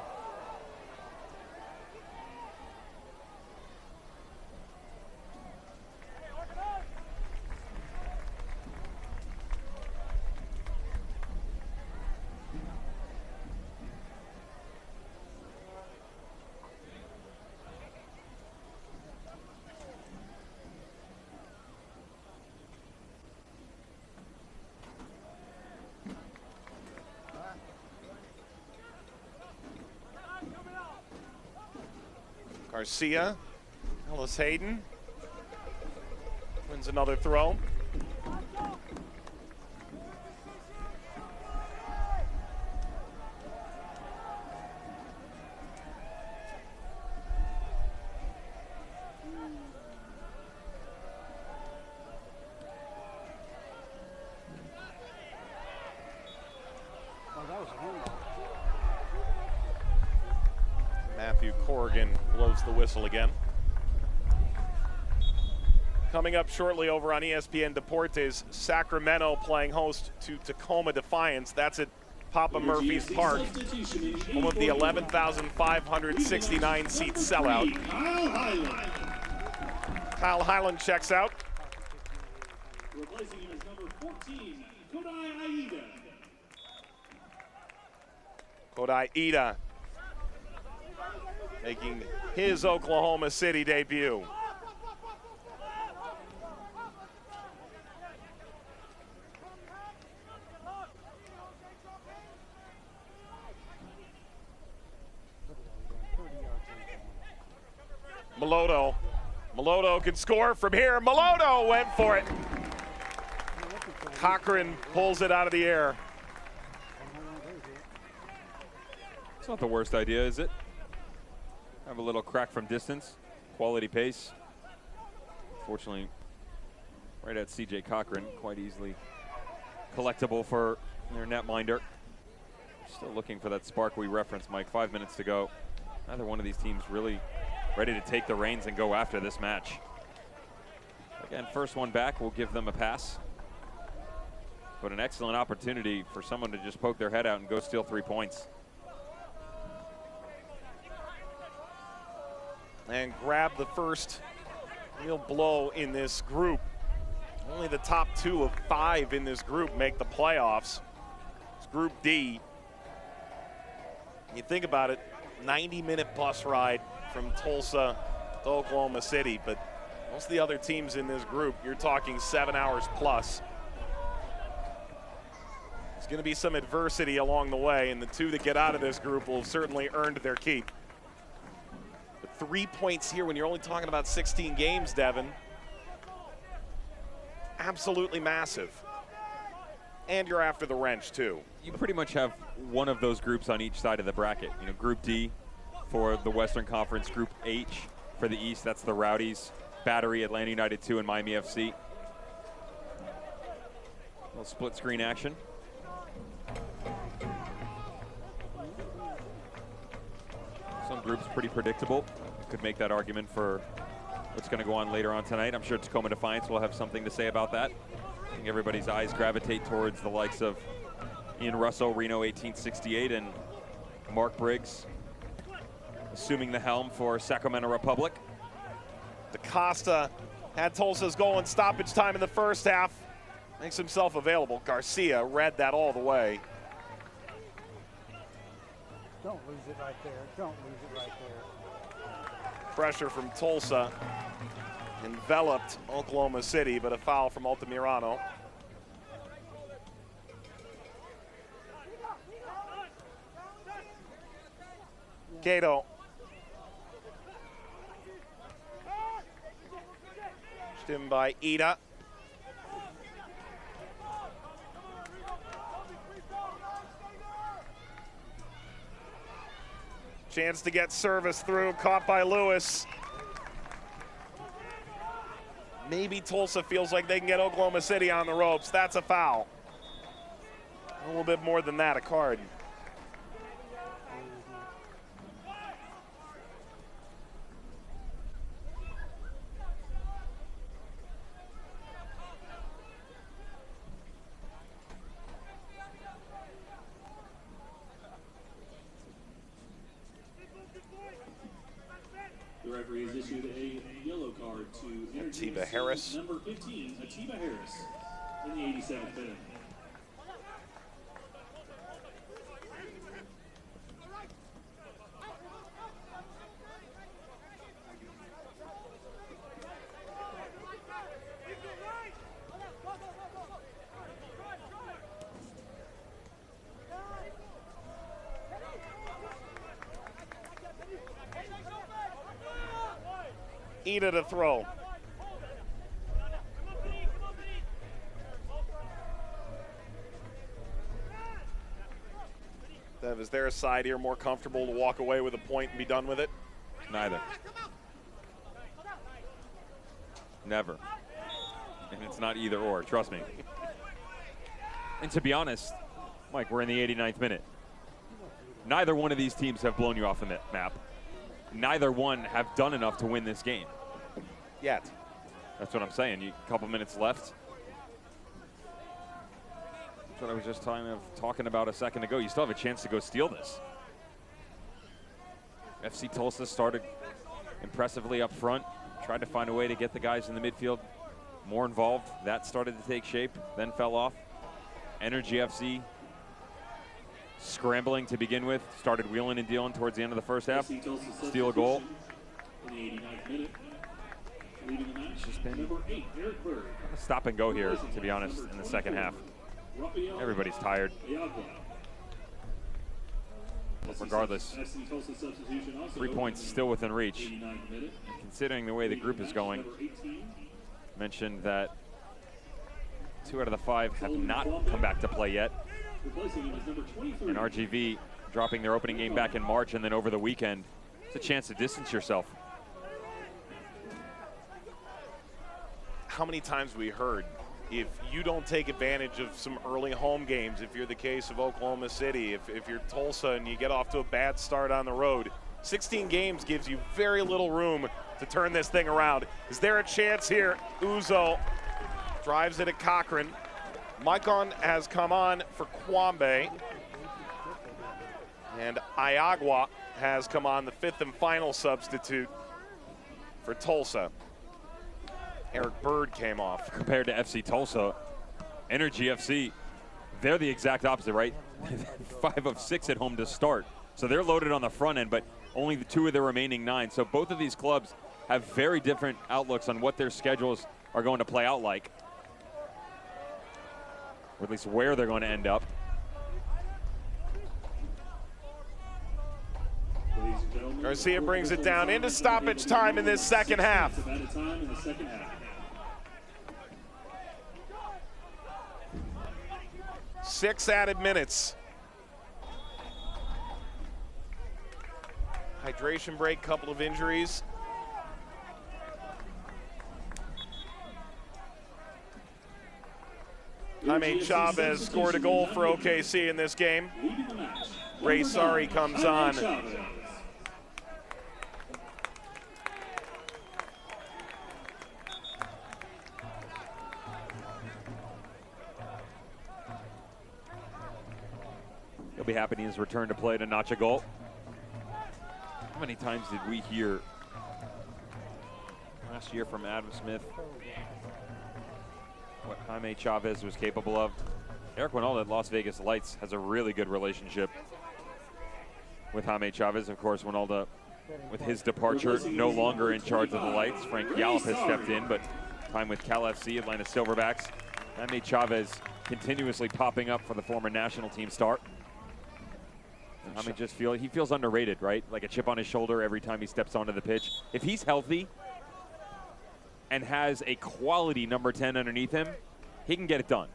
Garcia, Ellis Hayden wins another throw. Matthew Corrigan blows the whistle again. Coming up shortly over on ESPN Deportes, Sacramento playing host to Tacoma Defiance. That's at Papa Murphy's Park, home of the 11,569 seat sellout. Kyle Highland checks out. Replacing him is number 14, Kodai Aida. Kodai Ida making his Oklahoma City debut. Meloto can score from here. Meloto went for it. Cochran pulls it out of the air. It's not the worst idea, is it? Have a little crack from distance, quality pace. Fortunately, right at CJ Cochran, quite easily collectible for their netminder. Still looking for that spark we referenced, Mike. 5 minutes to go. Neither one of these teams really ready to take the reins and go after this match. Again, first one back will give them a pass. But an excellent opportunity for someone to just poke their head out and go steal 3 points. And grab the first real blow in this group. Only the top 2 of 5 in this group make the playoffs. It's Group D. You think about it, 90-minute bus ride from Tulsa to Oklahoma City, but most of the other teams in this group, you're talking 7 hours plus. There's going to be some adversity along the way, and the 2 that get out of this group will have certainly earned their keep. But 3 points here when you're only talking about 16 games, Devin. Absolutely massive. And you're after the wrench, too. You pretty much have one of those groups on each side of the bracket. You know, Group D for the Western Conference, Group H for the East, that's the Rowdies, Battery, Atlanta United 2, and Miami FC. A little split screen action. Some groups pretty predictable. Could make that argument for what's going to go on later on tonight. I'm sure Tacoma Defiance will have something to say about that. I think everybody's eyes gravitate towards the likes of Ian Russell, Reno 1868, and Mark Briggs assuming the helm for Sacramento Republic. DaCosta had Tulsa's goal in stoppage time in the first half. Makes himself available. Garcia read that all the way. Don't lose it right there. Don't lose it right there. Pressure from Tulsa enveloped Oklahoma City, but a foul from Altamirano. Cato. In by Ida. Chance to get service through, caught by Lewis. Maybe Tulsa feels like they can get Oklahoma City on the ropes. That's a foul. A little bit more than that, a card. The referee has issued a yellow card to Atiba Harris. Number 15, Atiba Harris, in the 87th minute. Ida to throw. Dev, is there a side here more comfortable to walk away with a point and be done with it? Neither. Never. And it's not either or, trust me. And to be honest, Mike, we're in the 89th minute. Neither one of these teams have blown you off the map. Neither one have done enough to win this game. Yet. That's what I'm saying. A couple minutes left. That's what I was just talking about a second ago. You still have a chance to go steal this. FC Tulsa started impressively up front, tried to find a way to get the guys in the midfield more involved. That started to take shape, then fell off. Energy FC scrambling to begin with, started wheeling and dealing towards the end of the first half. Steal a goal. In the 89th minute, leading the match, It's just been number 8, Eric Berg. stop and go here, to be honest, in the second half. Everybody's tired. But regardless, 3 points still within reach. Considering the way the group is going, mentioned that 2 out of the 5 have not come back to play yet. And RGV dropping their opening game back in March and then over the weekend. It's a chance to distance yourself. How many times we heard, if you don't take advantage of some early home games, if you're the case of Oklahoma City, if you're Tulsa and you get off to a bad start on the road, 16 games gives you very little room to turn this thing around. Is there a chance here? Uzo drives it at Cochran. Maicon has come on for Kwambe. And Iagua has come on, the 5th and final substitute for Tulsa. Eric Bird came off. Compared to FC Tulsa, Energy FC, they're the exact opposite, right? 5 of 6 at home to start. So they're loaded on the front end, but only the 2 of their remaining 9. So both of these clubs have very different outlooks on what their schedules are going to play out like, or at least where they're going to end up. Garcia brings it down into stoppage time in this second half. 6 added minutes. Hydration break, couple of injuries. Jaime Chavez scored a goal for OKC in this game. Ray Sari comes on. He'll be happy in his return to play to notch a goal. How many times did we hear last year from Adam Smith what Jaime Chavez was capable of? Eric Winalda at Las Vegas Lights has a really good relationship with Jaime Chavez. Of course, Winalda, with his departure, no longer in charge of the Lights. Frank Yallop has stepped in, but time with Cal FC, Atlanta Silverbacks. Jaime Chavez continuously popping up for the former national team star. Jaime just feels underrated, right? Like a chip on his shoulder every time he steps onto the pitch. If he's healthy and has a quality number 10 underneath him, he can get it done.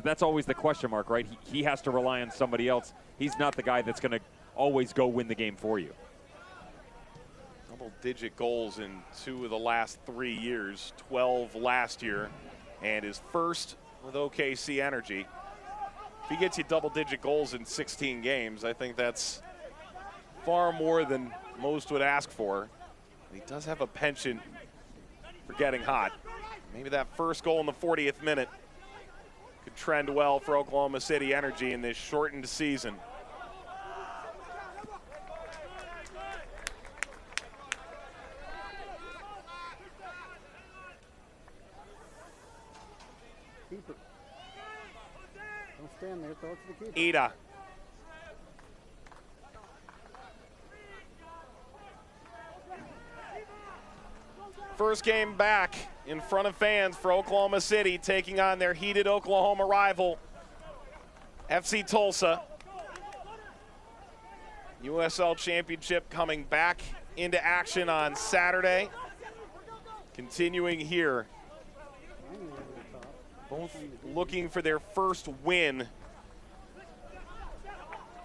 That's always the question mark, right? He has to rely on somebody else. He's not the guy that's going to always go win the game for you. Double-digit goals in 2 of the last 3 years, 12 last year, and his first with OKC Energy. If he gets you double-digit goals in 16 games, I think that's far more than most would ask for. He does have a penchant for getting hot. Maybe that first goal in the 40th minute could trend well for Oklahoma City Energy in this shortened season. Keep it. Don't stand there, throw it to the keeper. Ida. First game back in front of fans for Oklahoma City, taking on their heated Oklahoma rival, FC Tulsa. USL Championship coming back into action on Saturday. Continuing here. Both looking for their first win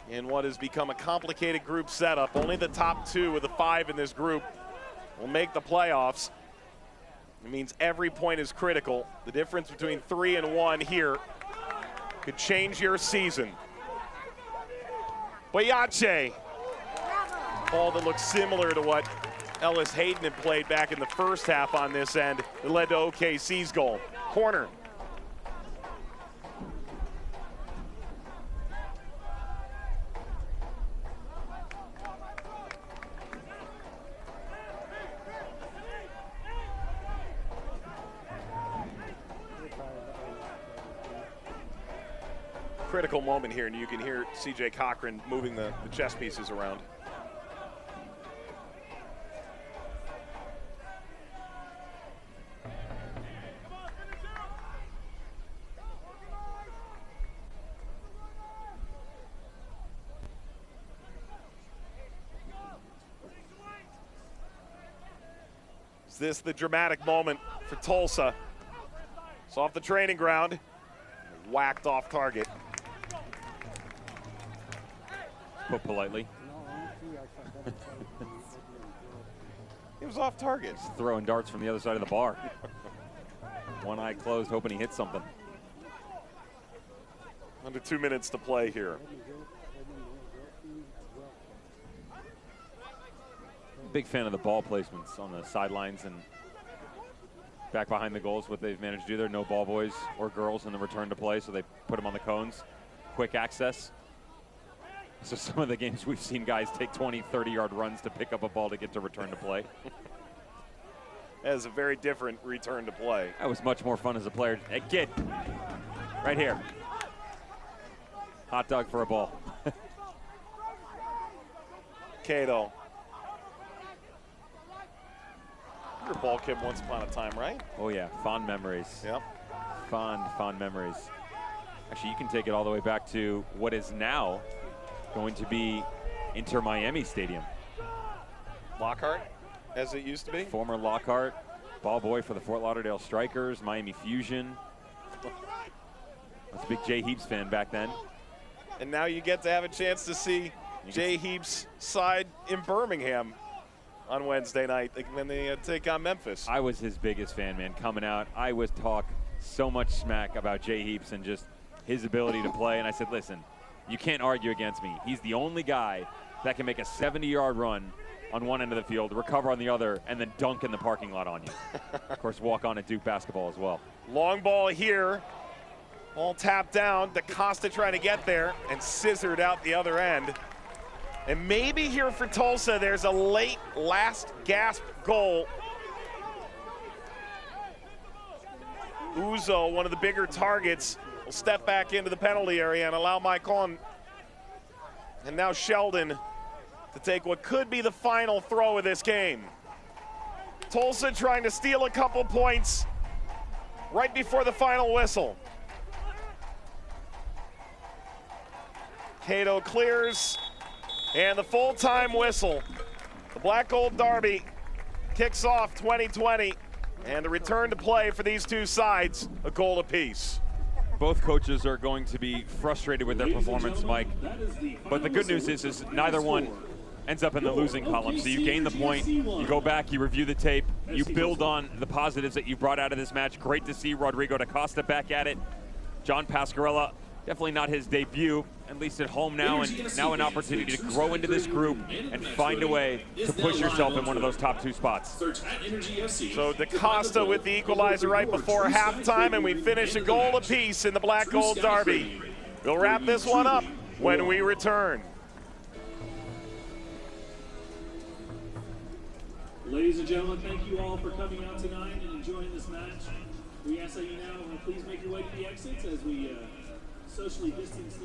in what has become a complicated group setup. Only the top 2 of the 5 in this group will make the playoffs. It means every point is critical. The difference between 3 and 1 here could change your season. Boyache. Ball that looks similar to what Ellis Hayden had played back in the first half on this end. It led to OKC's goal. Corner. Critical moment here, and you can hear CJ Cochran moving the chess pieces around. Is this the dramatic moment for Tulsa? It's off the training ground, whacked off target. Put politely. It was off target. He's throwing darts from the other side of the bar. One eye closed, hoping he hits something. Under 2 minutes to play here. Big fan of the ball placements on the sidelines and back behind the goals. What they've managed to do there, no ball boys or girls in the return to play, so they put them on the cones. Quick access. So some of the games we've seen guys take 20, 30-yard runs to pick up a ball to get to return to play. as a very different return to play. That was much more fun as a player. Hey, kid, right here. Hot dog for a ball. Cato. You're a ball kid once upon a time, right? Oh yeah, fond memories. Yep. Fond memories. Actually, you can take it all the way back to what is now going to be Inter Miami Stadium. Lockhart, as it used to be. Former Lockhart, ball boy for the Fort Lauderdale Strikers, Miami Fusion. I was a big Jay Heaps fan back then. And now you get to have a chance to see Jay Heaps' side in Birmingham on Wednesday night when they take on Memphis. I was his biggest fan, man, coming out. I would talk so much smack about Jay Heaps and just his ability to play. And I said, listen, you can't argue against me. He's the only guy that can make a 70-yard run on one end of the field, recover on the other, and then dunk in the parking lot on you. Of course, walk on at Duke basketball as well. Long ball here. Ball tapped down. DaCosta trying to get there and scissored out the other end. And maybe here for Tulsa, there's a late last gasp goal. Uzo, one of the bigger targets, will step back into the penalty area and allow Mike on. And now Sheldon to take what could be the final throw of this game. Tulsa trying to steal a couple points right before the final whistle. Cato clears, and the full-time whistle. The Black Gold Derby kicks off 2020, and the return to play for these two sides, a goal apiece. Both coaches are going to be frustrated with their performance, Mike. But the good news is neither one ends up in the losing column. So you gain the point, you go back, you review the tape, you build on the positives that you brought out of this match. Great to see Rodrigo DaCosta back at it. John Pascarella, definitely not his debut, at least at home now, and now an opportunity to grow into this group and find a way to push yourself in one of those top two spots. So DaCosta with the equalizer right before halftime, and we finish a goal apiece in the Black Gold Derby. We'll wrap this one up when we return. Ladies and gentlemen, thank you all for coming out tonight and enjoying this match. We ask that you now please make your way to the exits as we socially distance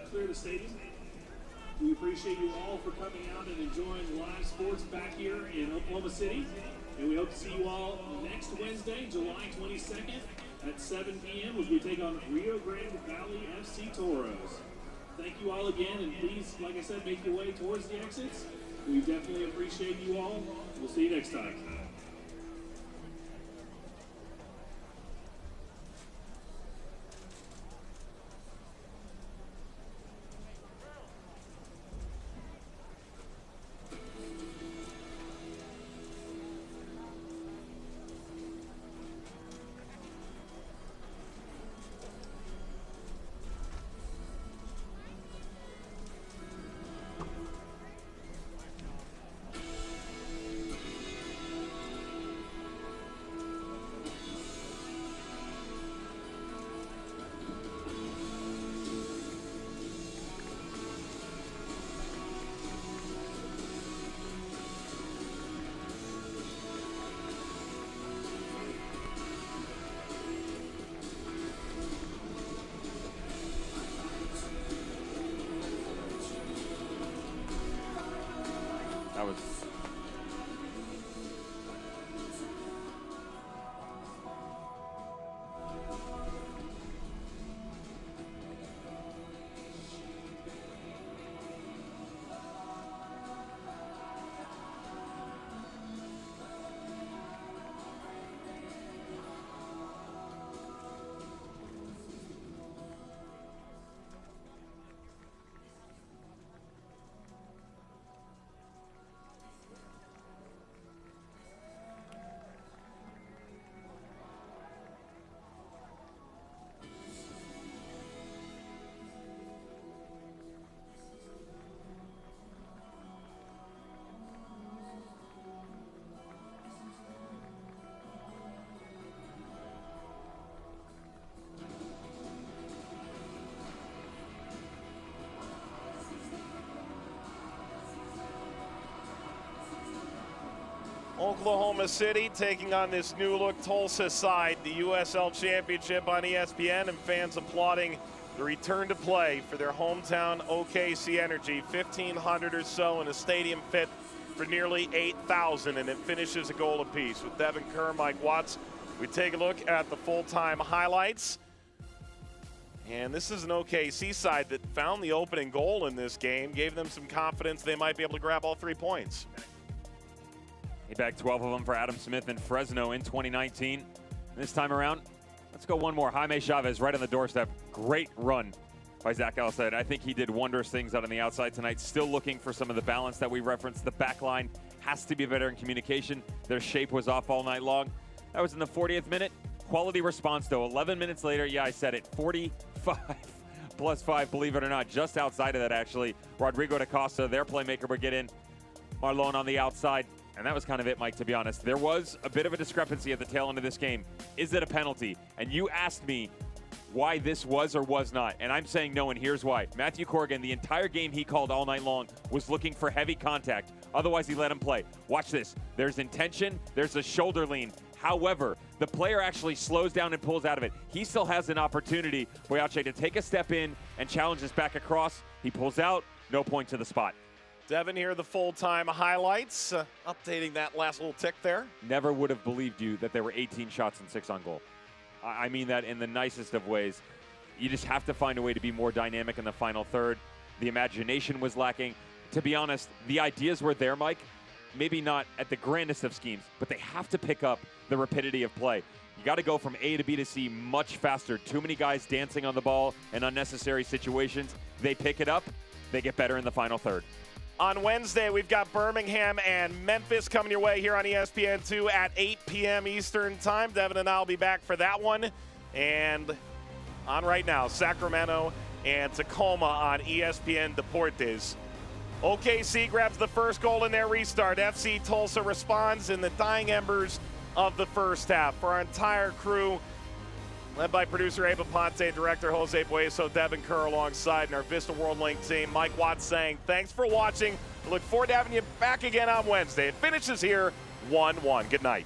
clear the stadium. We appreciate you all for coming out and enjoying live sports back here in Oklahoma City. And we hope to see you all next Wednesday, July 22nd at 7 p.m. as we take on Rio Grande Valley FC Toros. Thank you all again, and please, like I said, make your way towards the exits. We definitely appreciate you all. We'll see you next time. That was Oklahoma City taking on this new look Tulsa side, the USL Championship on ESPN, and fans applauding the return to play for their hometown OKC Energy. 1,500 or so in a stadium fit for nearly 8,000, and it finishes a goal apiece. With Devin Kerr, Mike Watts, we take a look at the full-time highlights. And this is an OKC side that found the opening goal in this game, gave them some confidence they might be able to grab all 3 points. He bagged 12 of them for Adam Smith in Fresno in 2019. This time around, let's go one more. Jaime Chavez right on the doorstep. Great run by Zach Elstead. I think he did wondrous things out on the outside tonight. Still looking for some of the balance that we referenced. The back line has to be better in communication. Their shape was off all night long. That was in the 40th minute. Quality response, though. 11 minutes later, yeah, I said it. 45 plus 5, believe it or not. Just outside of that, actually. Rodrigo da Costa, their playmaker, would get in. Marlon on the outside. And that was kind of it, Mike, to be honest. There was a bit of a discrepancy at the tail end of this game. Is it a penalty? And you asked me why this was or was not. And I'm saying no, and here's why. Matthew Corrigan, the entire game he called all night long, was looking for heavy contact. Otherwise, he let him play. Watch this. There's intention. There's a shoulder lean. However, the player actually slows down and pulls out of it. He still has an opportunity, Boyache, to take a step in and challenge this back across. He pulls out. No point to the spot. Devin here, the full-time highlights. Updating that last little tick there. Never would have believed you that there were 18 shots and 6 on goal. I mean that in the nicest of ways. You just have to find a way to be more dynamic in the final third. The imagination was lacking. To be honest, the ideas were there, Mike. Maybe not at the grandest of schemes, but they have to pick up the rapidity of play. You got to go from A to B to C much faster. Too many guys dancing on the ball in unnecessary situations. They pick it up. They get better in the final third. On Wednesday, we've got Birmingham and Memphis coming your way here on ESPN2 at 8 p.m. Eastern Time. Devin and I will be back for that one. And on right now, Sacramento and Tacoma on ESPN Deportes. OKC grabs the first goal in their restart. FC Tulsa responds in the dying embers of the first half. For our entire crew, led by producer Ava Ponte, director Jose Bueso, Devin Kerr alongside, and our Vista World Link team, Mike Watts saying thanks for watching. We look forward to having you back again on Wednesday. It finishes here 1-1. Good night.